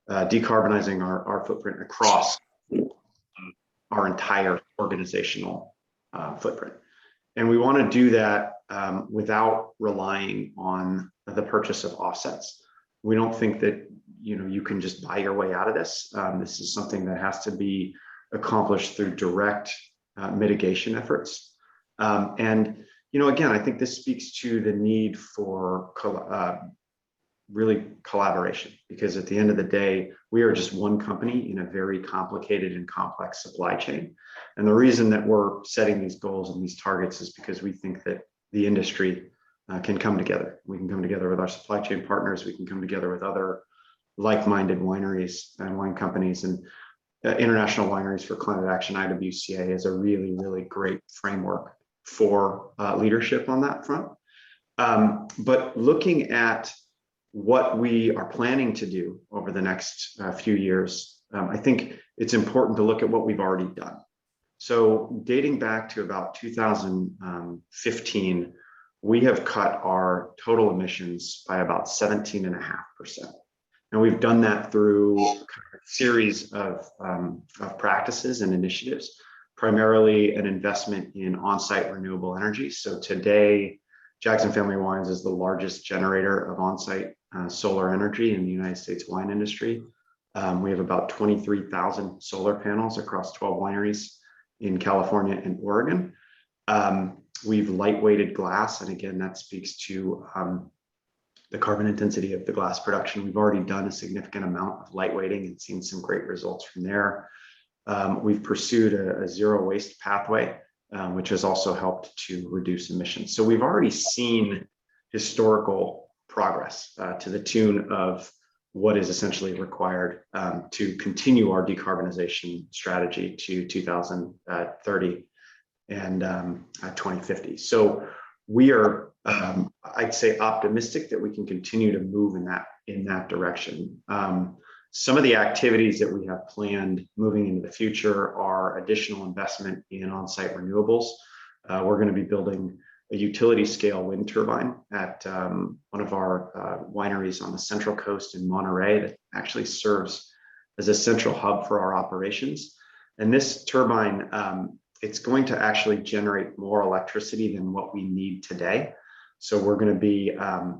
decarbonizing our footprint across our entire organizational footprint. And we want to do that without relying on the purchase of offsets. We don't think that you can just buy your way out of this. This is something that has to be accomplished through direct mitigation efforts. And again, I think this speaks to the need for really collaboration, because at the end of the day, we are just one company in a very complicated and complex supply chain. And the reason that we're setting these goals and these targets is because we think that the industry can come together. We can come together with our supply chain partners. We can come together with other like-minded wineries and wine companies, and International Wineries for Climate Action, IWCA, is a really, really great framework for leadership on that front. But looking at what we are planning to do over the next few years, I think it's important to look at what we've already done. So dating back to about 2015, we have cut our total emissions by about 17.5%. And we've done that through a series of practices and initiatives, primarily an investment in on-site renewable energy. So today, Jackson Family Wines is the largest generator of on-site solar energy in the United States wine industry. We have about 23,000 solar panels across 12 wineries in California and Oregon. We've lightweighted glass, and again, that speaks to the carbon intensity of the glass production. We've already done a significant amount of lightweighting and seen some great results from there. We've pursued a zero waste pathway, which has also helped to reduce emissions. So we've already seen historical progress to the tune of what is essentially required to continue our decarbonization strategy to 2030 and 2050. So we are, I'd say, optimistic that we can continue to move in that direction. Some of the activities that we have planned moving into the future are additional investment in on-site renewables. We're going to be building a utility scale wind turbine at one of our wineries on the Central Coast in Monterey that actually serves as a central hub for our operations. And this turbine, it's going to actually generate more electricity than what we need today. So we're going to be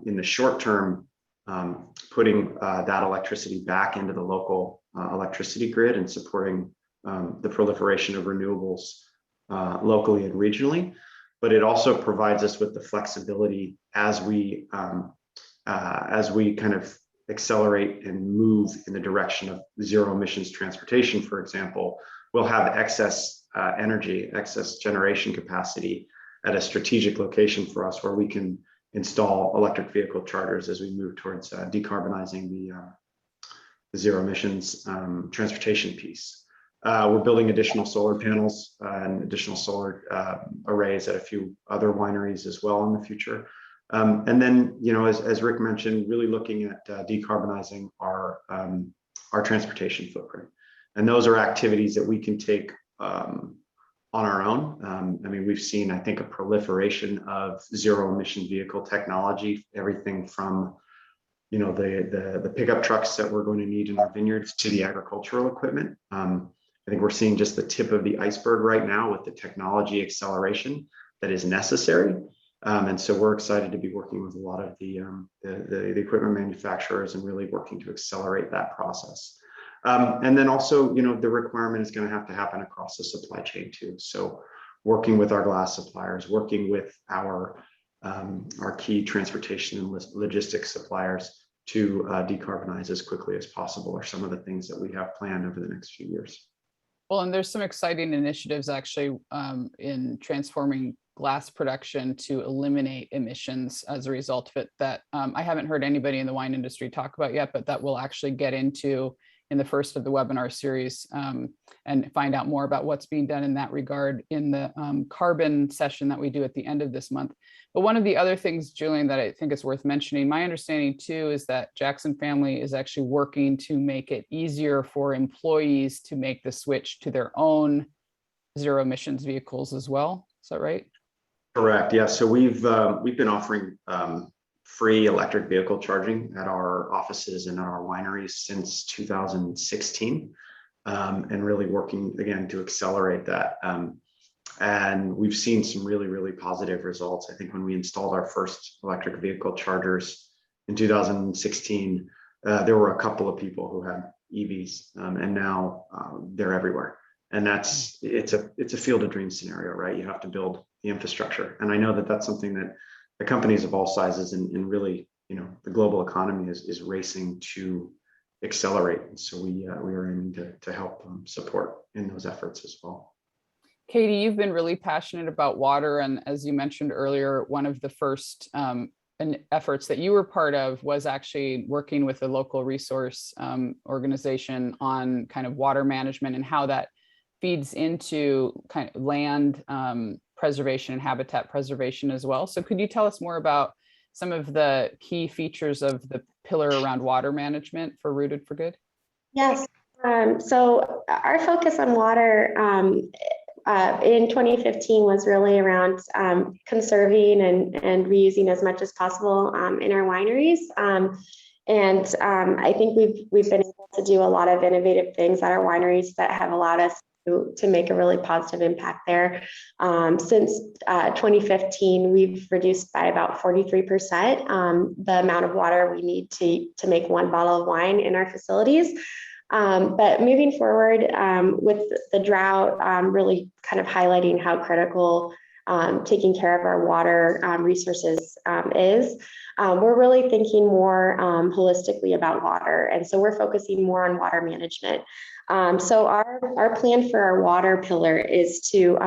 in the short term putting that electricity back into the local electricity grid and supporting the proliferation of renewables locally and regionally. But it also provides us with the flexibility as we kind of accelerate and move in the direction of zero emissions transportation, for example. We'll have excess energy, excess generation capacity at a strategic location for us where we can install electric vehicle chargers as we move towards decarbonizing the zero emissions transportation piece. We're building additional solar panels and additional solar arrays at a few other wineries as well in the future. And then, as Rick mentioned, really looking at decarbonizing our transportation footprint. And those are activities that we can take on our own. I mean, we've seen, I think, a proliferation of zero emission vehicle technology, everything from the pickup trucks that we're going to need in our vineyards to the agricultural equipment. I think we're seeing just the tip of the iceberg right now with the technology acceleration that is necessary. And so we're excited to be working with a lot of the equipment manufacturers and really working to accelerate that process. And then also, the requirement is going to have to happen across the supply chain too. So working with our glass suppliers, working with our key transportation and logistics suppliers to decarbonize as quickly as possible are some of the things that we have planned over the next few years. Well, and there's some exciting initiatives actually in transforming glass production to eliminate emissions as a result of it that I haven't heard anybody in the wine industry talk about yet, but that we'll actually get into in the first of the webinar series and find out more about what's being done in that regard in the carbon session that we do at the end of this month. But one of the other things, Julian, that I think is worth mentioning, my understanding too, is that Jackson Family is actually working to make it easier for employees to make the switch to their own zero emissions vehicles as well. Is that right? Correct. Yeah. So we've been offering free electric vehicle charging at our offices and our wineries since 2016, and really working again to accelerate that. And we've seen some really, really positive results. I think when we installed our first electric vehicle chargers in 2016, there were a couple of people who had EVs, and now they're everywhere. And it's a field of dreams scenario, right? You have to build the infrastructure. And I know that that's something that the companies of all sizes and really, the global economy is racing to accelerate. And so we are aiming to help support in those efforts as well. Katie, you've been really passionate about water. And as you mentioned earlier, one of the first efforts that you were part of was actually working with a local resource organization on kind of water management and how that feeds into kind of land preservation and habitat preservation as well. So could you tell us more about some of the key features of the pillar around water management for Rooted for Good? Yes. So our focus on water in 2015 was really around conserving and reusing as much as possible in our wineries. And I think we've been able to do a lot of innovative things at our wineries that have allowed us to make a really positive impact there. Since 2015, we've reduced by about 43% the amount of water we need to make one bottle of wine in our facilities. But moving forward with the drought, really kind of highlighting how critical taking care of our water resources is. We're really thinking more holistically about water. And so we're focusing more on water management. So our plan for our water pillar is to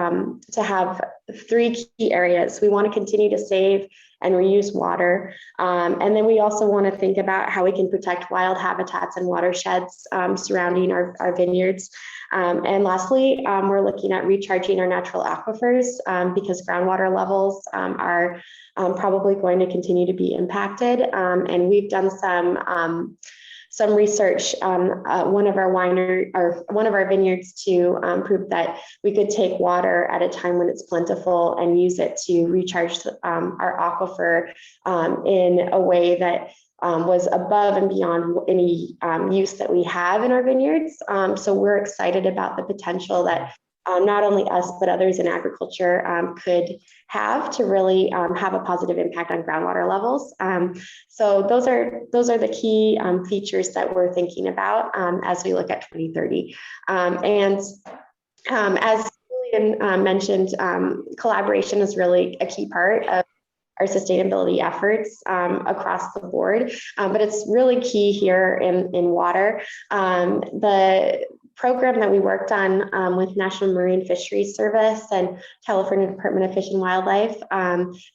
have 3 key areas. We want to continue to save and reuse water. And then we also want to think about how we can protect wild habitats and watersheds surrounding our vineyards. And lastly, we're looking at recharging our natural aquifers because groundwater levels are probably going to continue to be impacted. And we've done some research on one of our vineyards to prove that we could take water at a time when it's plentiful and use it to recharge our aquifer in a way that was above and beyond any use that we have in our vineyards. So we're excited about the potential that not only us, but others in agriculture could have to really have a positive impact on groundwater levels. So those are the key features that we're thinking about as we look at 2030. And as Julian mentioned, collaboration is really a key part of our sustainability efforts across the board, but it's really key here in water. The program that we worked on with National Marine Fisheries Service and California Department of Fish and Wildlife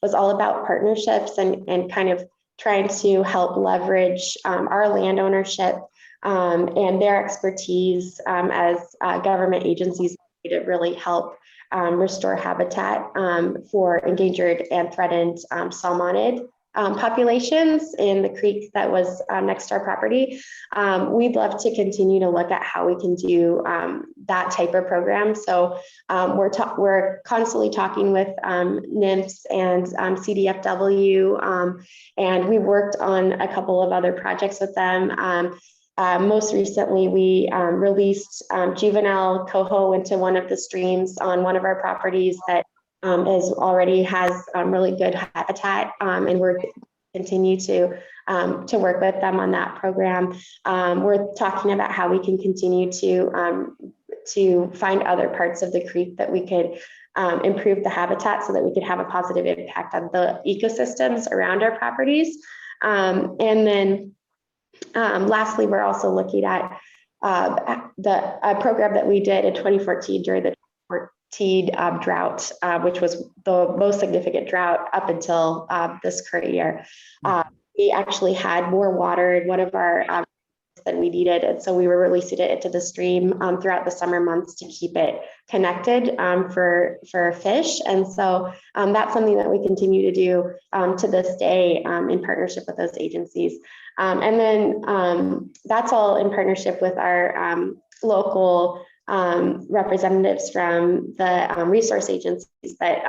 was all about partnerships and kind of trying to help leverage our land ownership and their expertise as government agencies to really help restore habitat for endangered and threatened salmonid populations in the creek that was next to our property. We'd love to continue to look at how we can do that type of program. So we're constantly talking with NIMS and CDFW, and we worked on a couple of other projects with them. Most recently, we released juvenile coho into one of the streams on one of our properties that already has really good habitat, and we're continue to work with them on that program. We're talking about how we can continue to find other parts of the creek that we could improve the habitat so that we could have a positive impact on the ecosystems around our properties. And then lastly, we're also looking at a program that we did in 2014 during the 2014 drought, which was the most significant drought up until this current year. We actually had more water in one of our than we needed. And so we were releasing it into the stream throughout the summer months to keep it connected for fish. And so that's something that we continue to do to this day in partnership with those agencies. And then that's all in partnership with our local representatives from the resource agencies. But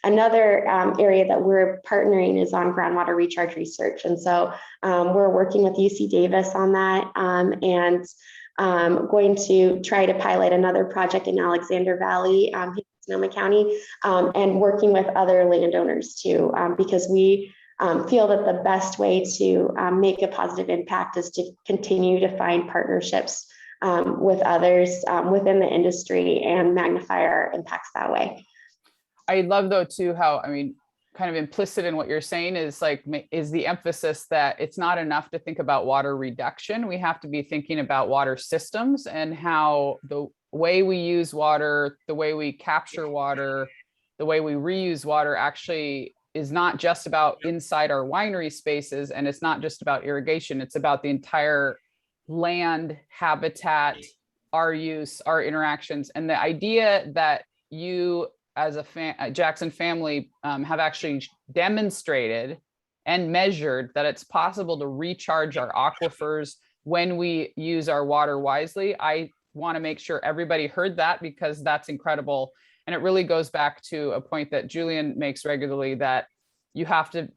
another area that we're partnering is on groundwater recharge research. And so we're working with UC Davis on that and going to try to pilot another project in Alexander Valley, Sonoma County, and working with other landowners too, because we feel that the best way to make a positive impact is to continue to find partnerships with others within the industry and magnify our impacts that way. I love though too how, I mean, kind of implicit in what you're saying is the emphasis that it's not enough to think about water reduction. We have to be thinking about water systems and how the way we use water, the way we capture water, the way we reuse water actually is not just about inside our winery spaces, and it's not just about irrigation. It's about the entire land, habitat, our use, our interactions. And the idea that you as a Jackson family have actually demonstrated and measured that it's possible to recharge our aquifers when we use our water wisely. I want to make sure everybody heard that, because that's incredible. And it really goes back to a point that Julian makes regularly, that you have to,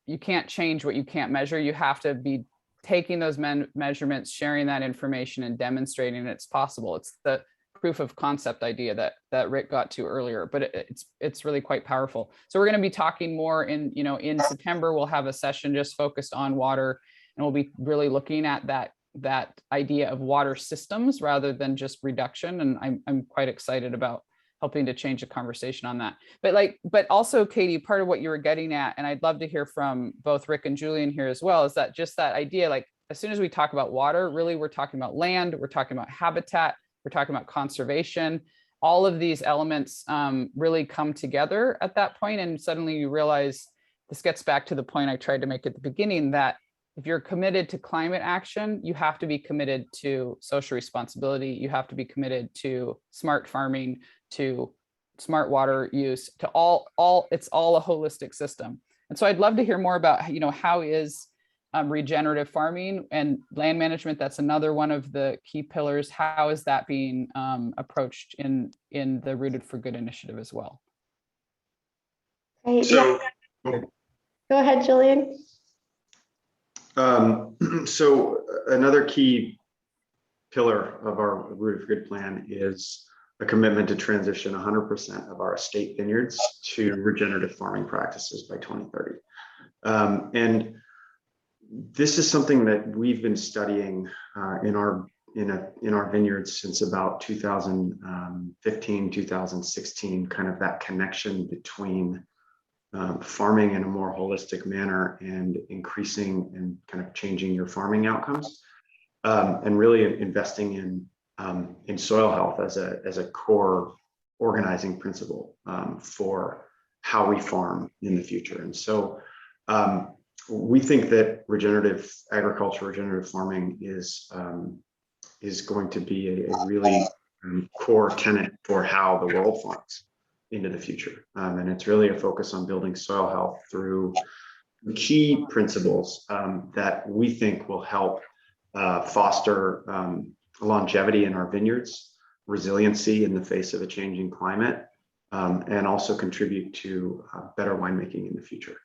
you can't change what you can't measure. You have to be taking those measurements, sharing that information, and demonstrating it's possible. It's the proof of concept idea that Rick got to earlier, but it's really quite powerful. So we're going to be talking more in September. We'll have a session just focused on water, and we'll be really looking at that idea of water systems rather than just reduction. And I'm quite excited about helping to change the conversation on that. But also, Katie, part of what you were getting at, and I'd love to hear from both Rick and Julian here as well, is that just that idea, like as soon as we talk about water, really we're talking about land, we're talking about habitat, we're talking about conservation. All of these elements really come together at that point, and suddenly you realize, this gets back to the point I tried to make at the beginning, that if you're committed to climate action, you have to be committed to social responsibility. You have to be committed to smart farming, to smart water use, to it's all a holistic system. And so I'd love to hear more about, how is regenerative farming and land management. That's another one of the key pillars. How is that being approached in the Rooted for Good initiative as well? Great. So, yeah. Go ahead, Julian. So another key pillar of our Rooted for Good plan is a commitment to transition 100% of our estate vineyards to regenerative farming practices by 2030. And this is something that we've been studying in our vineyards since about 2015, 2016, kind of that connection between farming in a more holistic manner and increasing and kind of changing your farming outcomes, and really investing in soil health as a core organizing principle for how we farm in the future. And so we think that regenerative agriculture, regenerative farming is going to be a really core tenet for how the world farms into the future. And it's really a focus on building soil health through key principles that we think will help foster longevity in our vineyards, resiliency in the face of a changing climate, and also contribute to better winemaking in the future.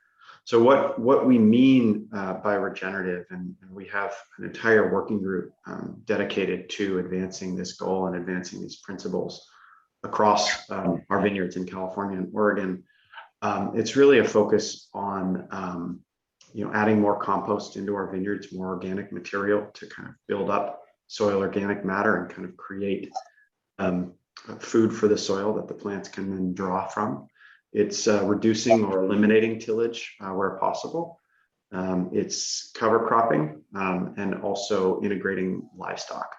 So what we mean by regenerative, and we have an entire working group dedicated to advancing this goal and advancing these principles across our vineyards in California and Oregon. It's really a focus on adding more compost into our vineyards, more organic material to kind of build up soil organic matter and kind of create food for the soil that the plants can then draw from. It's reducing or eliminating tillage where possible. It's cover cropping and also integrating livestock.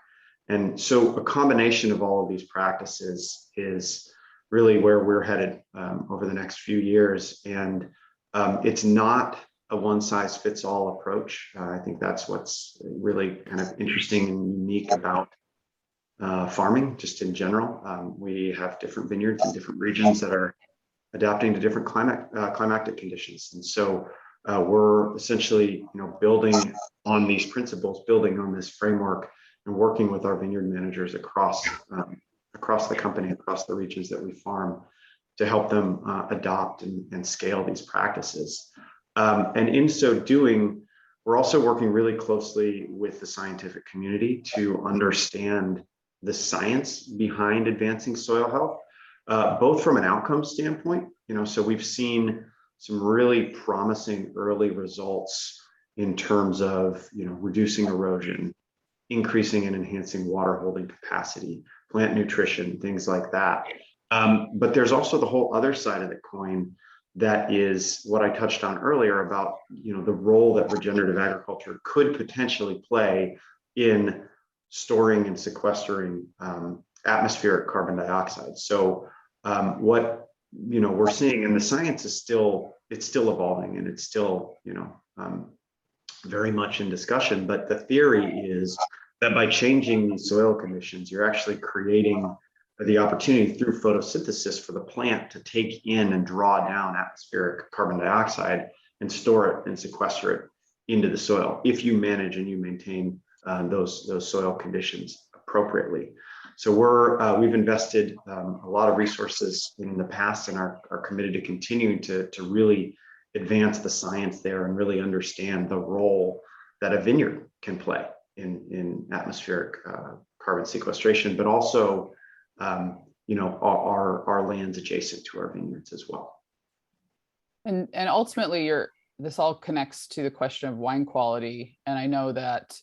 And so a combination of all of these practices is really where we're headed over the next few years. And it's not a one-size-fits-all approach. I think that's what's really kind of interesting and unique about farming, just in general. We have different vineyards in different regions that are adapting to different climatic conditions. And so we're essentially, building on these principles, building on this framework, and working with our vineyard managers across the company, across the regions that we farm, to help them adopt and scale these practices. And in so doing, we're also working really closely with the scientific community to understand the science behind advancing soil health, both from an outcome standpoint. So we've seen some really promising early results in terms of, reducing erosion, increasing and enhancing water holding capacity, plant nutrition, things like that. But there's also the whole other side of the coin, that is what I touched on earlier about, the role that regenerative agriculture could potentially play in storing and sequestering atmospheric carbon dioxide. So what we're seeing, and the science is still evolving, and it's still very much in discussion, but the theory is that by changing these soil conditions, you're actually creating the opportunity through photosynthesis for the plant to take in and draw down atmospheric carbon dioxide and store it and sequester it into the soil, if you manage and you maintain those soil conditions appropriately. So we've invested a lot of resources in the past, and are committed to continuing to really advance the science there and really understand the role that a vineyard can play in atmospheric carbon sequestration, but also our lands adjacent to our vineyards as well. And ultimately, this all connects to the question of wine quality. And I know that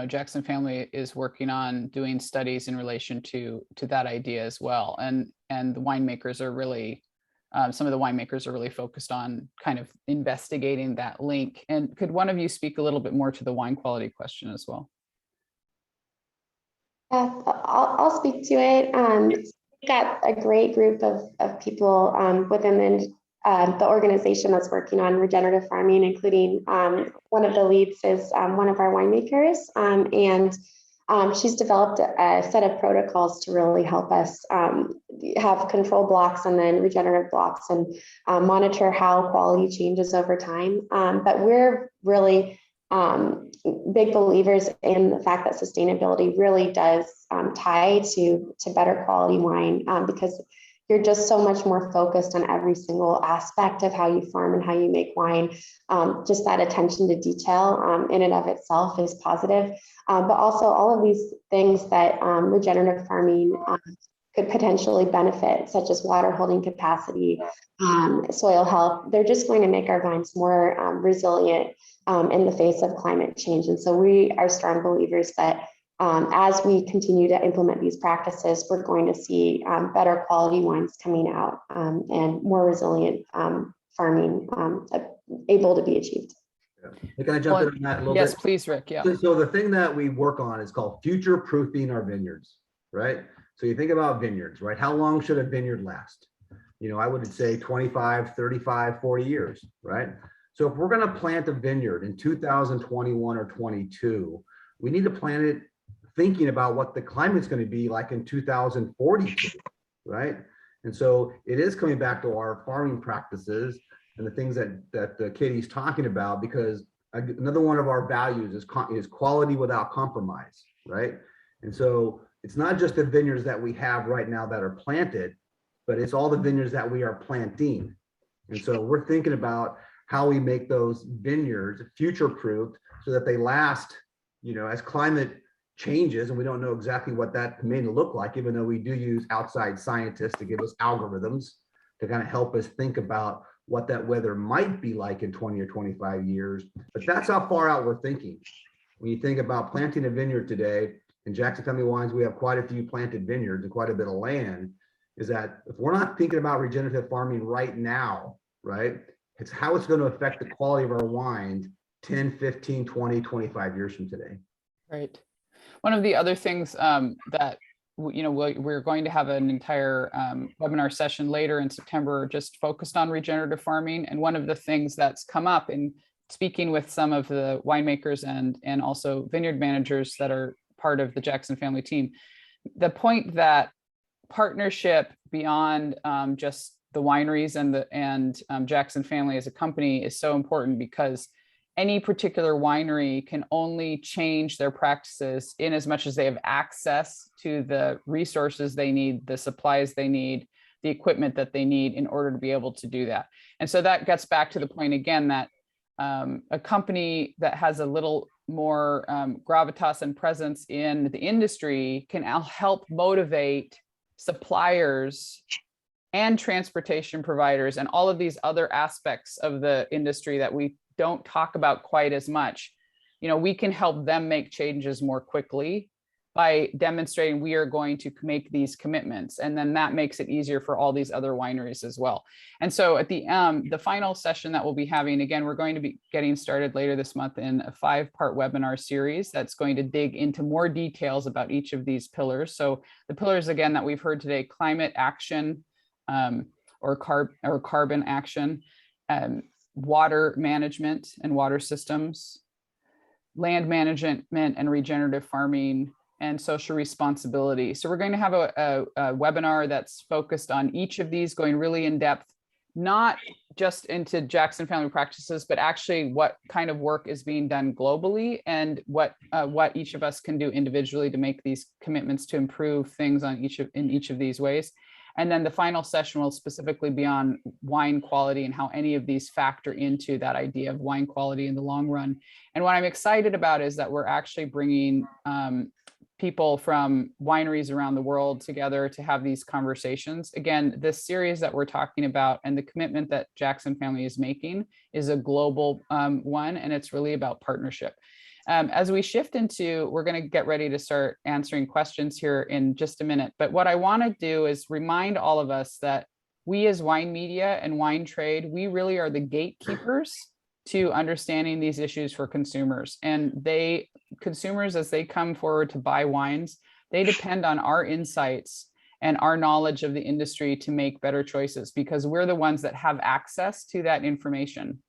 Jackson family is working on doing studies in relation to that idea as well. And the winemakers are really some of the winemakers are really focused on kind of investigating that link. And could one of you speak a little bit more to the wine quality question as well? Yeah, I'll speak to it. We've got a great group of people within the organization that's working on regenerative farming, including one of the leads is one of our winemakers, and she's developed a set of protocols to really help us have control blocks and then regenerative blocks, and monitor how quality changes over time. But we're really big believers in the fact that sustainability really does tie to better quality wine, because you're just so much more focused on every single aspect of how you farm and how you make wine. Just that attention to detail in and of itself is positive. But also all of these things that regenerative farming could potentially benefit, such as water holding capacity, soil health, they're just going to make our vines more resilient in the face of climate change. And so we are strong believers that as we continue to implement these practices, we're going to see better quality wines coming out and more resilient farming able to be achieved. Yeah. Can I jump in on that a little bit? Yes, please, Rick. Yeah. So the thing that we work on is called future-proofing our vineyards, right? So you think about vineyards, right? How long should a vineyard last? I would say 25, 35, 40 years, right? So if we're going to plant a vineyard in 2021 or 22, we need to plant it thinking about what the climate's going to be like in 2042, right? And so it is coming back to our farming practices and the things that Katie's talking about, because another one of our values is quality without compromise, right? And so it's not just the vineyards that we have right now that are planted, but it's all the vineyards that we are planting. And so we're thinking about how we make those vineyards future-proofed so that they last, as climate changes, and we don't know exactly what that may look like, even though we do use outside scientists to give us algorithms to kind of help us think about what that weather might be like in 20 or 25 years. But that's how far out we're thinking. When you think about planting a vineyard today, in Jackson Family Wines, we have quite a few planted vineyards and quite a bit of land, is that if we're not thinking about regenerative farming right now, right, it's how it's going to affect the quality of our wines 10, 15, 20, 25 years from today. Right. One of the other things that we're going to have an entire webinar session later in September just focused on regenerative farming. And one of the things that's come up in speaking with some of the winemakers and also vineyard managers that are part of the Jackson family team, the point that partnership beyond just the wineries and Jackson family as a company is so important, because any particular winery can only change their practices in as much as they have access to the resources they need, the supplies they need, the equipment that they need in order to be able to do that. And so that gets back to the point again that a company that has a little more gravitas and presence in the industry can help motivate suppliers and transportation providers and all of these other aspects of the industry that we don't talk about quite as much. We can help them make changes more quickly by demonstrating we are going to make these commitments. And then that makes it easier for all these other wineries as well. And so at the final session that we'll be having, again, we're going to be getting started later this month in a 5-part webinar series that's going to dig into more details about each of these pillars. So the pillars, again, that we've heard today: climate action, or carbon action, water management and water systems, land management and regenerative farming, and social responsibility. So we're going to have a webinar that's focused on each of these, going really in depth, not just into Jackson family practices, but actually what kind of work is being done globally and what each of us can do individually to make these commitments to improve things in each of these ways. And then the final session will specifically be on wine quality and how any of these factor into that idea of wine quality in the long run. And what I'm excited about is that we're actually bringing people from wineries around the world together to have these conversations. Again, this series that we're talking about and the commitment that Jackson family is making is a global one, and it's really about partnership. As we shift into, we're going to get ready to start answering questions here in just a minute. But what I want to do is remind all of us that we as wine media and wine trade, we really are the gatekeepers to understanding these issues for consumers. And consumers, as they come forward to buy wines, they depend on our insights and our knowledge of the industry to make better choices, because we're the ones that have access to that information.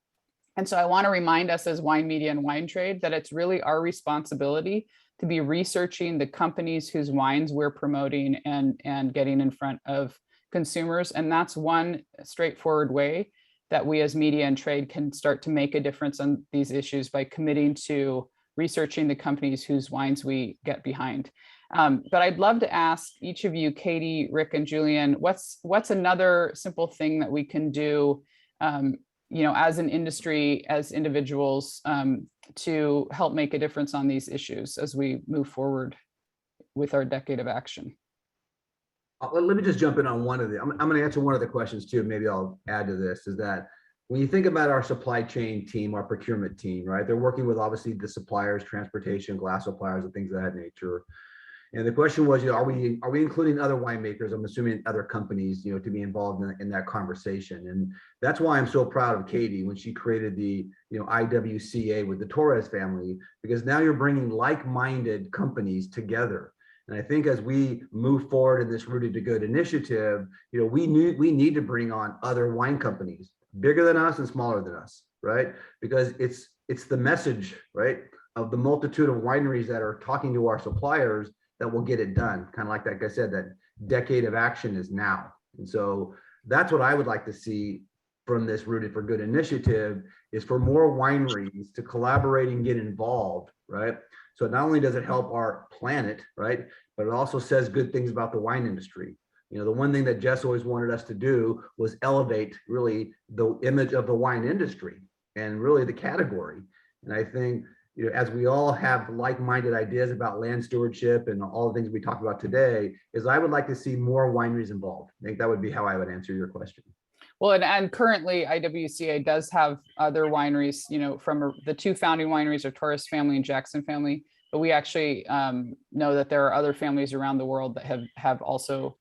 And so I want to remind us as wine media and wine trade that it's really our responsibility to be researching the companies whose wines we're promoting and getting in front of consumers. And that's one straightforward way that we as media and trade can start to make a difference on these issues, by committing to researching the companies whose wines we get behind. But I'd love to ask each of you, Katie, Rick, and Julian, what's another simple thing that we can do as an industry, as individuals, to help make a difference on these issues as we move forward with our decade of action? Let me just jump in on one of the, I'm going to answer one of the questions too. Maybe I'll add to this, is that when you think about our supply chain team, our procurement team, right? They're working with obviously the suppliers, transportation, glass suppliers, and things of that nature. And the question was, are we including other winemakers? I'm assuming other companies, to be involved in that conversation. And that's why I'm so proud of Katie when she created the, IWCA with the Torres family, because now you're bringing like-minded companies together. And I think as we move forward in this Rooted to Good initiative, we need to bring on other wine companies, bigger than us and smaller than us, right? Because it's the message, right, of the multitude of wineries that are talking to our suppliers that will get it done. Kind of like I said, that decade of action is now. And so that's what I would like to see from this Rooted for Good initiative, is for more wineries to collaborate and get involved, right? So not only does it help our planet, right, but it also says good things about the wine industry. The one thing that Jess always wanted us to do was elevate really the image of the wine industry and really the category. And I think, as we all have like-minded ideas about land stewardship and all the things we talked about today, is I would like to see more wineries involved. I think that would be how I would answer your question. Well, and currently IWCA does have other wineries, from the two founding wineries are Torres family and Jackson family, but we actually know that there are other families around the world that have also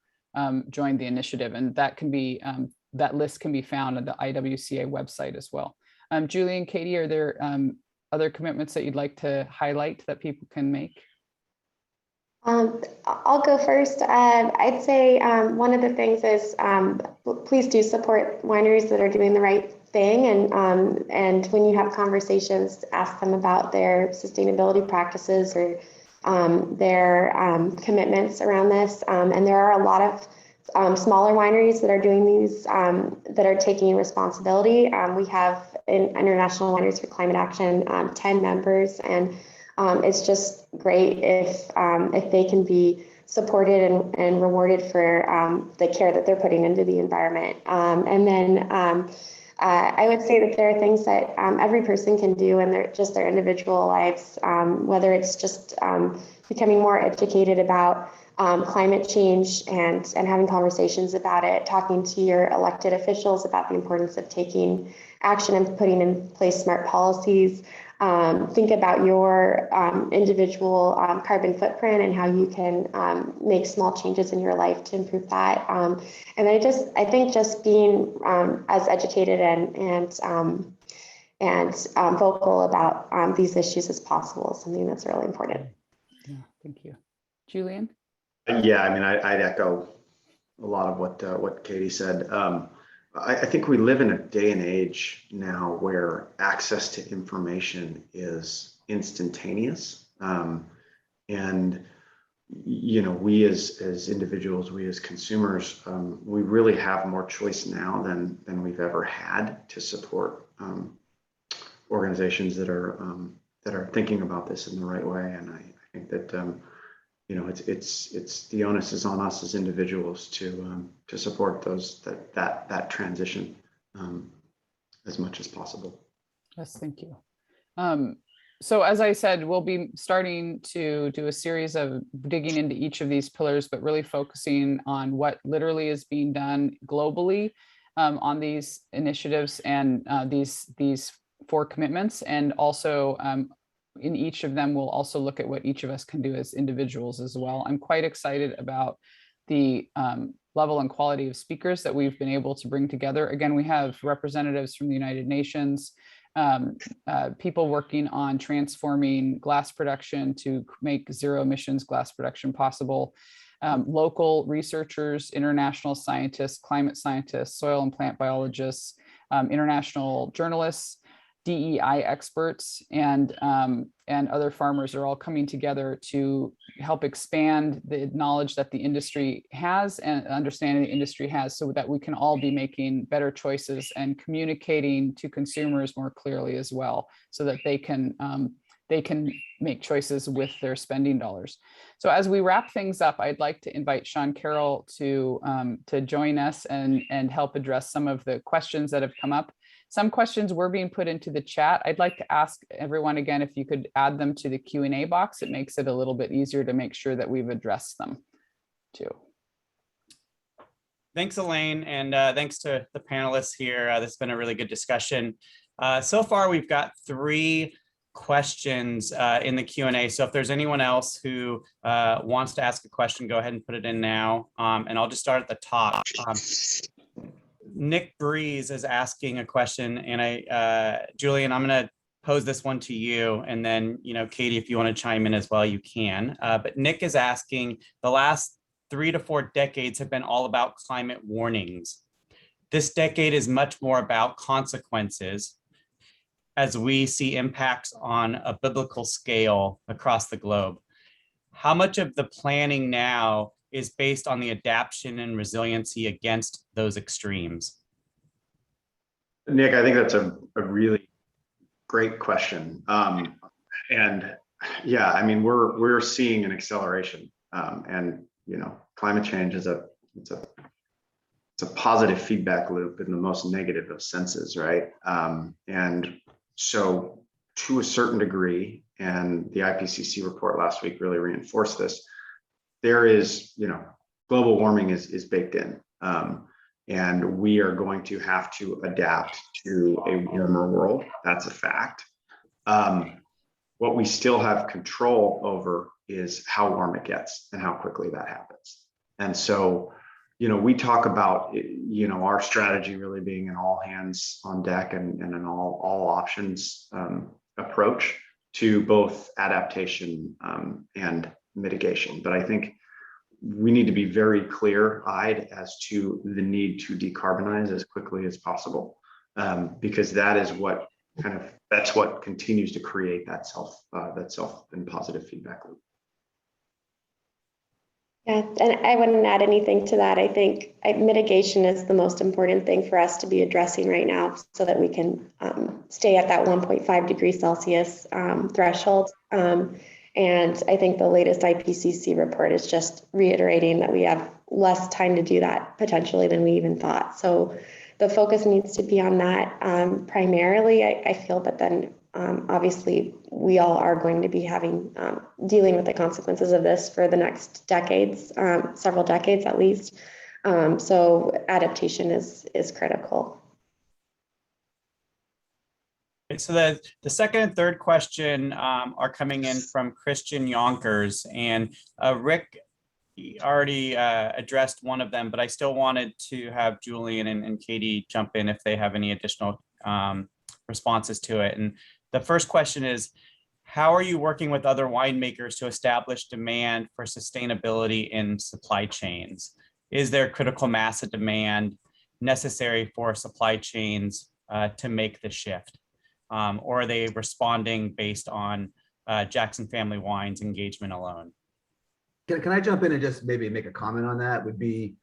joined the initiative, and that can be that list can be found on the IWCA website as well. Julie and Katie, are there other commitments that you'd like to highlight that people can make? I'll go first. I'd say one of the things is please do support wineries that are doing the right thing, and when you have conversations, ask them about their sustainability practices or their commitments around this. And there are a lot of smaller wineries that are doing these, that are taking responsibility. We have in International Wineries for Climate Action 10 members, and it's just great if they can be supported and rewarded for the care that they're putting into the environment. And then I would say that there are things that every person can do in their individual lives, whether it's just becoming more educated about climate change and having conversations about it, talking to your elected officials about the importance of taking action and putting in place smart policies. Think about your individual carbon footprint and how you can make small changes in your life to improve that. And I think just being as educated and vocal about these issues as possible is something that's really important. Yeah, thank you. Julian? Yeah, I mean, I'd echo a lot of what Katie said. I think we live in a day and age now where access to information is instantaneous. And, you know, we as individuals, we as consumers, we really have more choice now than we've ever had to support organizations that are thinking about this in the right way. And I think that, you know, it's the onus is on us as individuals to support that transition as much as possible. Yes, thank you. So as I said, we'll be starting to do a series of digging into each of these pillars, but really focusing on what literally is being done globally on these initiatives and these 4 commitments, and also in each of them, we'll also look at what each of us can do as individuals as well. I'm quite excited about the level and quality of speakers that we've been able to bring together. Again, we have representatives from the United Nations, people working on transforming glass production to make zero emissions glass production possible, local researchers, international scientists, climate scientists, soil and plant biologists, international journalists, DEI experts, and other farmers are all coming together to help expand the knowledge that the industry has and understanding the industry has, so that we can all be making better choices and communicating to consumers more clearly as well, so that they can make choices with their spending dollars. So as we wrap things up, I'd like to invite Sean Carroll to join us and help address some of the questions that have come up. Some questions were being put into the chat. I'd like to ask everyone again, if you could add them to the Q&A box. It makes it a little bit easier to make sure that we've addressed them too. Thanks, Elaine, and thanks to the panelists here. This has been a really good discussion. So far, we've got 3 questions in the Q&A. So if there's anyone else who wants to ask a question, go ahead and put it in now. And I'll just start at the top. Nick Breeze is asking a question, and Julian, I'm going to pose this one to you, and then, you know, Katie, if you want to chime in as well, you can. But Nick is asking, the last 3 to 4 decades have been all about climate warnings. This decade is much more about consequences, as we see impacts on a biblical scale across the globe. How much of the planning now is based on the adaptation and resiliency against those extremes? Nick, I think that's a really great question. And yeah, I mean, we're seeing an acceleration, and, you know, climate change is it's a positive feedback loop in the most negative of senses, right? And so to a certain degree, and the IPCC report last week really reinforced this, there is, you know, global warming is baked in, and we are going to have to adapt to a warmer world. That's a fact. What we still have control over is how warm it gets and how quickly that happens. And so, you know, we talk about, you know, our strategy really being an all hands on deck and an all options approach to both adaptation and mitigation. But I think we need to be very clear-eyed as to the need to decarbonize as quickly as possible, because that is what that's what continues to create that self and positive feedback loop. Yeah, and I wouldn't add anything to that. I think mitigation is the most important thing for us to be addressing right now so that we can stay at that 1.5 degrees Celsius threshold. And I think the latest IPCC report is just reiterating that we have less time to do that potentially than we even thought. So the focus needs to be on that primarily, I feel, but then obviously we all are going to be dealing with the consequences of this for the next decades, several decades at least. So adaptation is critical. So the second and third question are coming in from Christian Yonkers, and Rick already addressed one of them, but I still wanted to have Julian and Katie jump in if they have any additional responses to it. And the first question is, how are you working with other winemakers to establish demand for sustainability in supply chains? Is there critical mass of demand necessary for supply chains to make the shift? Or are they responding based on Jackson Family Wine's engagement alone? Can I jump in and just maybe make a comment on that? Would be,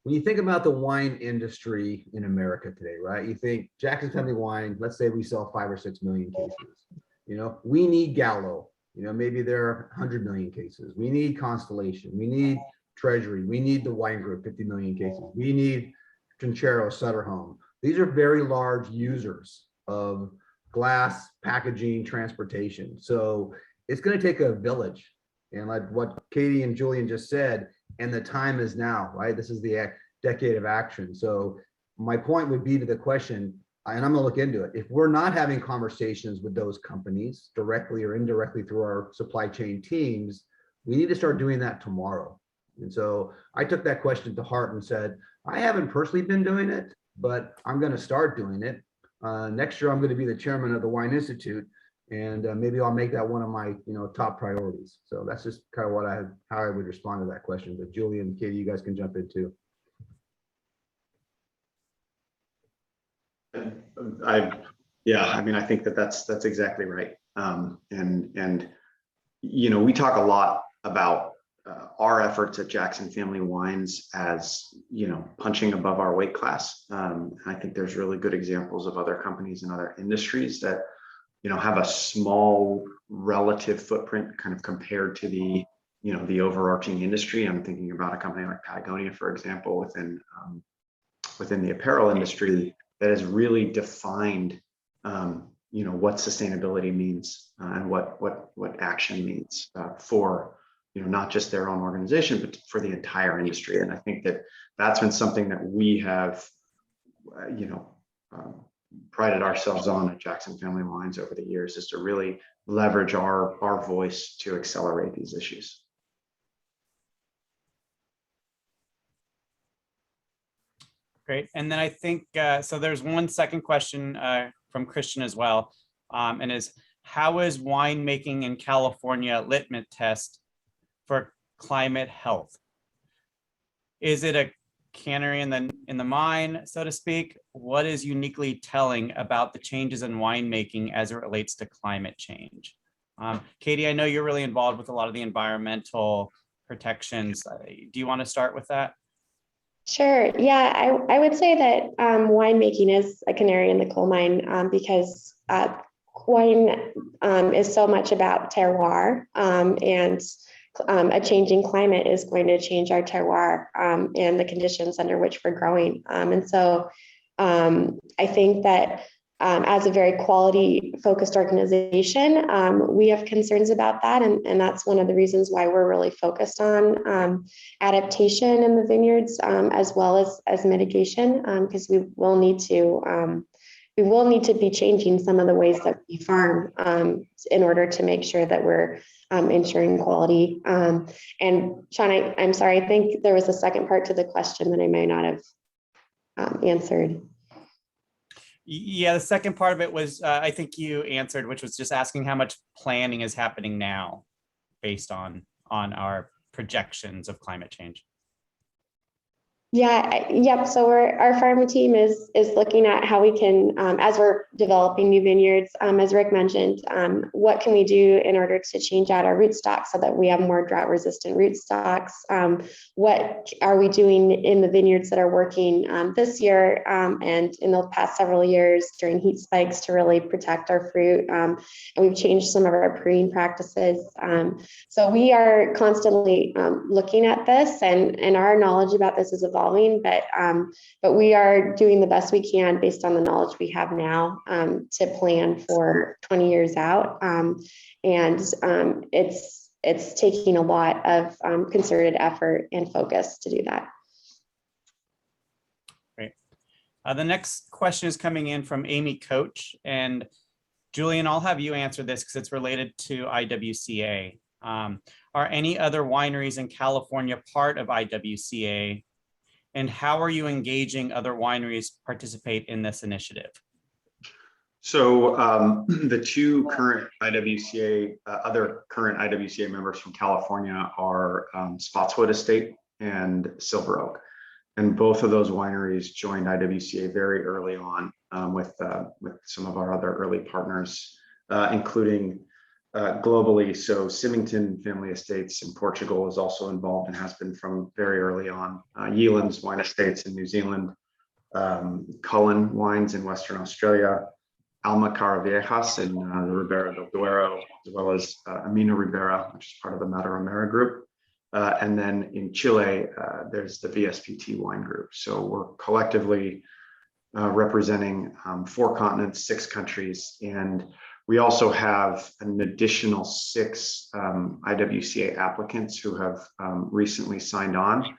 when you think about the wine industry in America today, right? You think Jackson Family Wine, let's say we sell 5 or 6 million cases. You know, we need Gallo. You know, maybe there are 100 million cases. We need Constellation. We need Treasury. We need the Wine Group, 50 million cases. We need Trinchero, Sutter Home. These are very large users of glass, packaging, transportation. So it's going to take a village. And like what Katie and Julian just said, and the time is now, right? This is the decade of action. So my point would be to the question, and I'm gonna look into it. If we're not having conversations with those companies directly or indirectly through our supply chain teams, we need to start doing that tomorrow. And so I took that question to heart and said, I haven't personally been doing it, but I'm gonna start doing it. Next year, I'm gonna be the chairman of the Wine Institute, and maybe I'll make that one of my top priorities. So that's just kind of how I would respond to that question. But Julian and Katie, you guys can jump in too. I mean, I think that's exactly right. And we talk a lot about our efforts at Jackson Family Wines as punching above our weight class. I think there's really good examples of other companies and other industries that have a small relative footprint kind of compared to the overarching industry. I'm thinking about a company like Patagonia, for example, within the apparel industry that has really defined what sustainability means and what action means for not just their own organization, but for the entire industry. And I think that's been something that we have prided ourselves on at Jackson Family Wines over the years, is to really leverage our voice to accelerate these issues. Great. And then I think, so there's one second question from Christian as well, and is, how is winemaking in California litmus test for climate health? Is it a cannery in the mine, so to speak? What is uniquely telling about the changes in winemaking as it relates to climate change? Katie, I know you're really involved with a lot of the environmental protections. Do you want to start with that? Sure. Yeah, I would say that winemaking is a canary in the coal mine because wine is so much about terroir, and a changing climate is going to change our terroir and the conditions under which we're growing. And so I think that as a very quality focused organization, we have concerns about that. And that's one of the reasons why we're really focused on adaptation in the vineyards, as well as mitigation, because we will need to be changing some of the ways that we farm in order to make sure that we're ensuring quality. And Sean, I'm sorry, I think there was a second part to the question that I may not have answered. Yeah, the second part of it was, I think you answered, which was just asking how much planning is happening now based on on our projections of climate change? Yeah, yep. So our farming team is looking at how we can, as we're developing new vineyards, as Rick mentioned, what can we do in order to change out our rootstock so that we have more drought-resistant rootstocks? What are we doing in the vineyards that are working this year and in the past several years during heat spikes to really protect our fruit? And we've changed some of our pruning practices. So we are constantly looking at this, and our knowledge about this is evolving, but we are doing the best we can based on the knowledge we have now to plan for 20 years out. It's taking a lot of concerted effort and focus to do that. Great. The next question is coming in from Amy Coach, and Julian, I'll have you answer this because it's related to IWCA. Are any other wineries in California part of IWCA? And how are you engaging other wineries to participate in this initiative? So the two current IWCA, other current IWCA members from California are Spotswood Estate and Silver Oak. And both of those wineries joined IWCA very early on with some of our other early partners, including globally. So Symington Family Estates in Portugal is also involved and has been from very early on. Yealand's Wine Estates in New Zealand, Cullen Wines in Western Australia, Alma Caraviejas in the Ribera del Duero, as well as Amina Ribera, which is part of the Mataromera group. And then in Chile, there's the VSPT wine group. So we're collectively representing 4 continents, 6 countries, and we also have an additional 6 IWCA applicants who have recently signed on,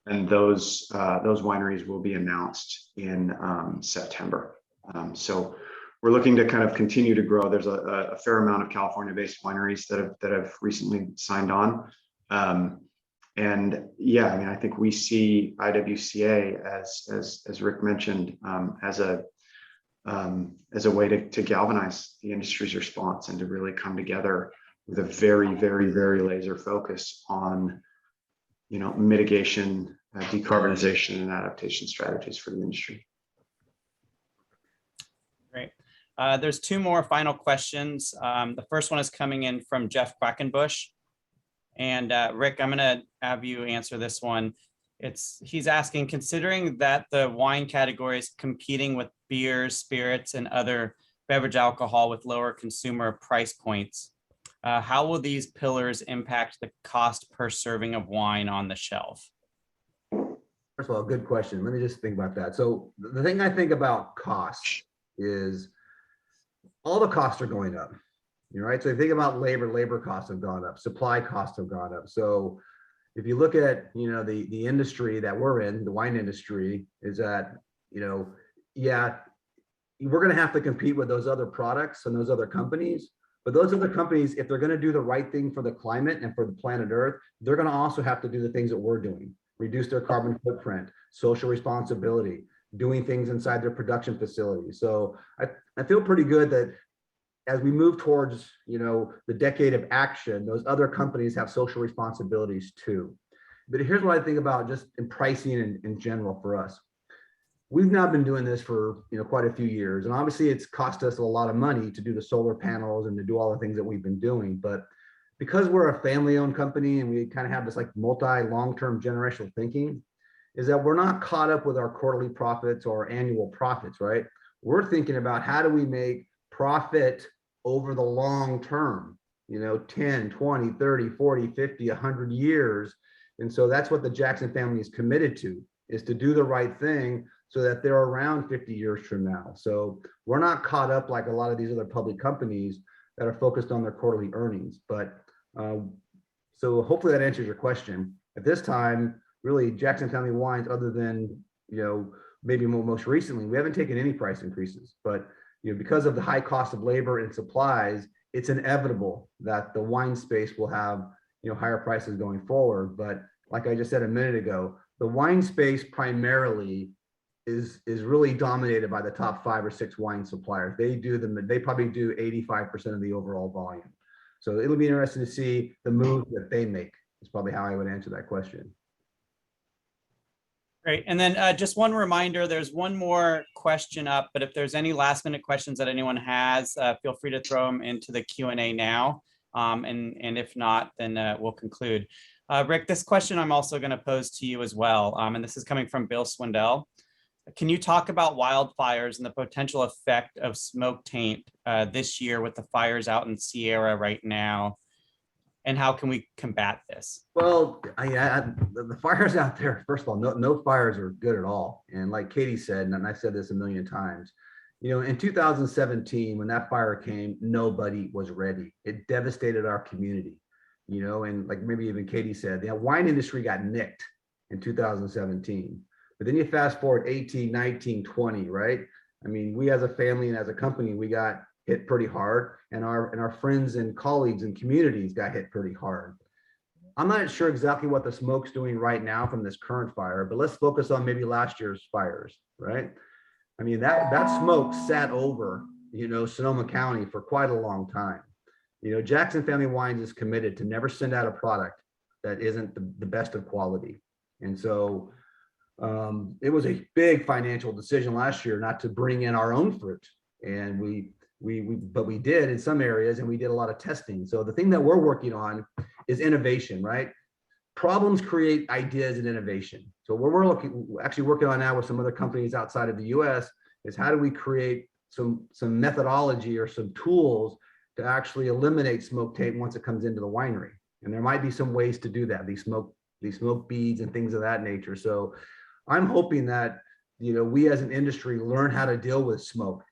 and those wineries will be announced in September. So we're looking to kind of continue to grow. There's a fair amount of California-based wineries that have recently signed on, and yeah, I mean, I think we see IWCA as Rick mentioned as a way to galvanize the industry's response and to really come together with a very, very, very laser focus on, mitigation, decarbonization, and adaptation strategies for the industry. Great. There's 2 more final questions. The first one is coming in from Jeff Quackenbush. And Rick, I'm going to have you answer this one. He's asking, considering that the wine category is competing with beers, spirits, and other beverage alcohol with lower consumer price points, how will these pillars impact the cost per serving of wine on the shelf? First of all, good question. Let me just think about that. So the thing I think about cost is all the costs are going up, right? So you think about labor costs have gone up, supply costs have gone up. So if you look at, the industry that we're in, the wine industry, is that, yeah, we're going to have to compete with those other products and those other companies. But those other companies, if they're going to do the right thing for the climate and for the planet Earth, they're going to also have to do the things that we're doing, reduce their carbon footprint, social responsibility, doing things inside their production facilities. So I feel pretty good that as we move towards, the decade of action, those other companies have social responsibilities too. But here's what I think about just in pricing in general for us. We've now been doing this for, quite a few years, and obviously it's cost us a lot of money to do the solar panels and to do all the things that we've been doing. But because we're a family-owned company and we kind of have this like long-term generational thinking, is that we're not caught up with our quarterly profits or annual profits, right? We're thinking about how do we make profit over the long term, 10, 20, 30, 40, 50, 100 years. And so that's what the Jackson family is committed to, is to do the right thing so that they're around 50 years from now. So we're not caught up like a lot of these other public companies that are focused on their quarterly earnings. But so hopefully that answers your question. At this time, really Jackson Family Wines, other than, maybe most recently, we haven't taken any price increases, but because of the high cost of labor and supplies, it's inevitable that the wine space will have, higher prices going forward. But like I just said a minute ago, the wine space primarily is really dominated by the top 5 or 6 wine suppliers. They probably do 85% of the overall volume. So it'll be interesting to see the move that they make. Is probably how I would answer that question. Great. And then just one reminder, there's one more question up, but if there's any last minute questions that anyone has, feel free to throw them into the Q&A now. And if not, then we'll conclude. Rick, this question I'm also going to pose to you as well. And this is coming from Bill Swindell. Can you talk about wildfires and the potential effect of smoke taint this year with the fires out in Sierra right now? And how can we combat this? Well, the fires out there, first of all, no fires are good at all. And like Katie said, and I said this a million times, in 2017, when that fire came, nobody was ready. It devastated our community, and like maybe even Katie said, the wine industry got nicked in 2017. But then you fast forward 18, 19, 20, right? I mean, we as a family and as a company, we got hit pretty hard, and our friends and colleagues and communities got hit pretty hard. I'm not sure exactly what the smoke's doing right now from this current fire, but let's focus on maybe last year's fires, right? I mean, that smoke sat over, Sonoma County for quite a long time. Jackson Family Wines is committed to never send out a product that isn't the best of quality. And so it was a big financial decision last year not to bring in our own fruit. And but we did in some areas, and we did a lot of testing. So the thing that we're working on is innovation, right? Problems create ideas and innovation. So what we're actually working on now with some other companies outside of the US is how do we create some methodology or some tools to actually eliminate smoke taint once it comes into the winery. And there might be some ways to do that, these smoke beads and things of that nature. So I'm hoping that, we as an industry learn how to deal with smoke,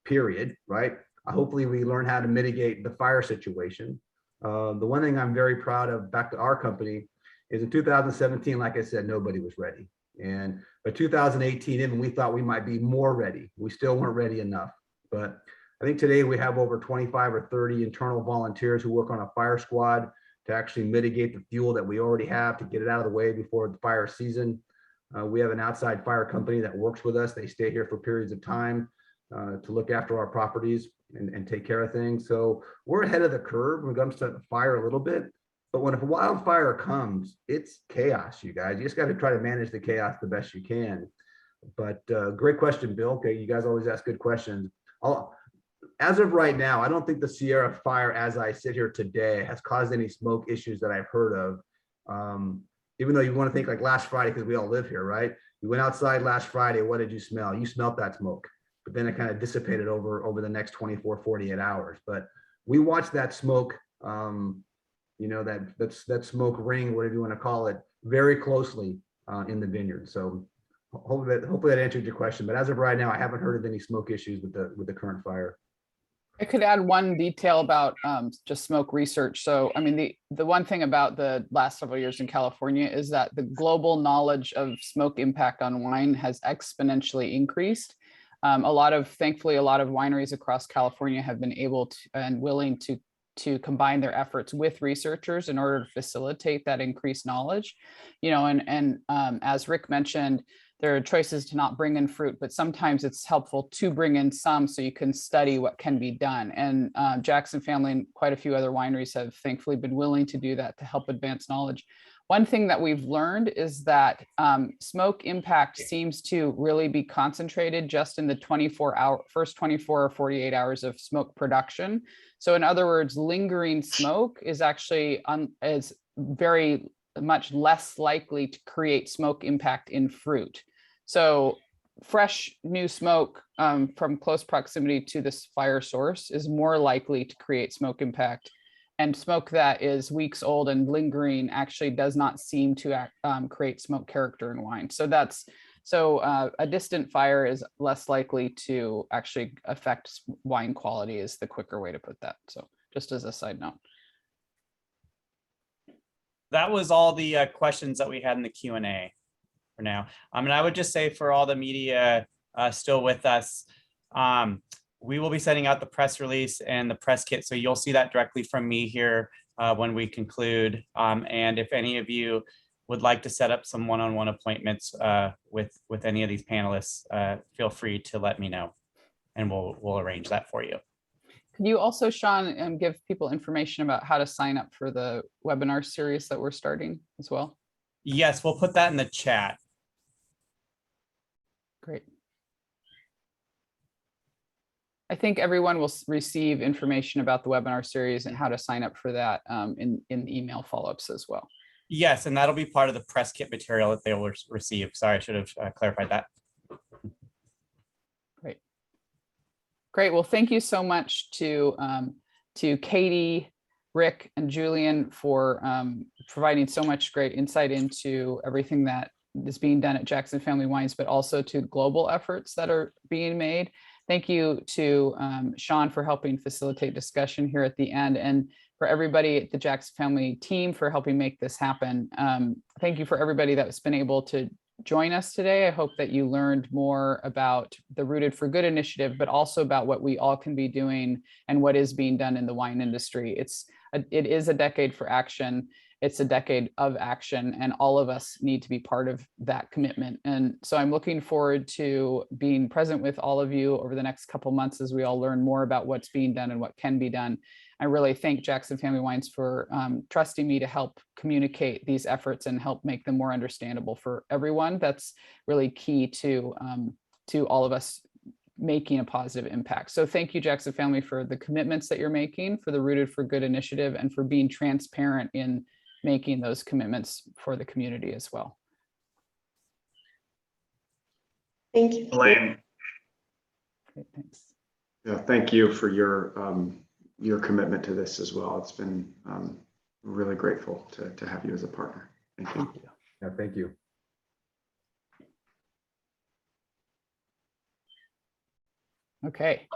period, right? Hopefully we learn how to mitigate the fire situation. The one thing I'm very proud of, back to our company, is in 2017, like I said, nobody was ready. And by 2018, even we thought we might be more ready. We still weren't ready enough. But I think today we have over 25 or 30 internal volunteers who work on a fire squad to actually mitigate the fuel that we already have to get it out of the way before the fire season. We have an outside fire company that works with us. They stay here for periods of time to look after our properties and take care of things. So we're ahead of the curve when it comes to fire a little bit. But when a wildfire comes, it's chaos, you guys. You just got to try to manage the chaos the best you can. But great question, Bill. Okay, you guys always ask good questions. As of right now, I don't think the Sierra fire, as I sit here today, has caused any smoke issues that I've heard of. Even though you want to think like last Friday, because we all live here, right? You went outside last Friday. What did you smell? You smelled that smoke. But then it kind of dissipated over the next 24, 48 hours. But we watched that smoke, that smoke ring, whatever you want to call it, very closely in the vineyard. So hopefully that answered your question. But as of right now, I haven't heard of any smoke issues with the current fire. I could add one detail about just smoke research. So, I mean, the one thing about the last several years in California is that the global knowledge of smoke impact on wine has exponentially increased. Thankfully, a lot of wineries across California have been able to and willing to combine their efforts with researchers in order to facilitate that increased knowledge. As Rick mentioned, there are choices to not bring in fruit, but sometimes it's helpful to bring in some so you can study what can be done. And Jackson Family and quite a few other wineries have thankfully been willing to do that to help advance knowledge. One thing that we've learned is that smoke impact seems to really be concentrated just in the first 24 or 48 hours of smoke production. So in other words, lingering smoke is actually is very much less likely to create smoke impact in fruit. So fresh new smoke from close proximity to this fire source is more likely to create smoke impact, and smoke that is weeks old and lingering actually does not seem to create smoke character in wine. So a distant fire is less likely to actually affect wine quality, is the quicker way to put that. So just as a side note. That was all the questions that we had in the Q&A for now. And I would just say for all the media still with us, we will be sending out the press release and the press kit. So you'll see that directly from me here when we conclude. And if any of you would like to set up some one-on-one appointments with any of these panelists, feel free to let me know and we'll arrange that for you. Could you also, Sean, give people information about how to sign up for the webinar series that we're starting as well? Yes, we'll put that in the chat. Great. I think everyone will receive information about the webinar series and how to sign up for that in email follow-ups as well. Yes, and that'll be part of the press kit material that they will receive. Sorry, I should have clarified that. Great. Great. Well, thank you so much to Katie, Rick, and Julian for providing so much great insight into everything that is being done at Jackson Family Wines, but also to global efforts that are being made. Thank you to Sean for helping facilitate discussion here at the end, and for everybody at the Jackson Family team for helping make this happen. Thank you for everybody that's been able to join us today. I hope that you learned more about the Rooted for Good initiative, but also about what we all can be doing and what is being done in the wine industry. It is a decade for action. It's a decade of action, and all of us need to be part of that commitment. And so I'm looking forward to being present with all of you over the next couple months as we all learn more about what's being done and what can be done. I really thank Jackson Family Wines for trusting me to help communicate these efforts and help make them more understandable for everyone. That's really key to all of us making a positive impact. So thank you, Jackson Family, for the commitments that you're making, for the Rooted for Good initiative, and for being transparent in making those commitments for the community as well. Thank you. Elaine. Great, thanks. Yeah, thank you for your commitment to this as well. It's been really grateful to have you as a partner. Thank you. Thank you. Yeah, thank you. Okay.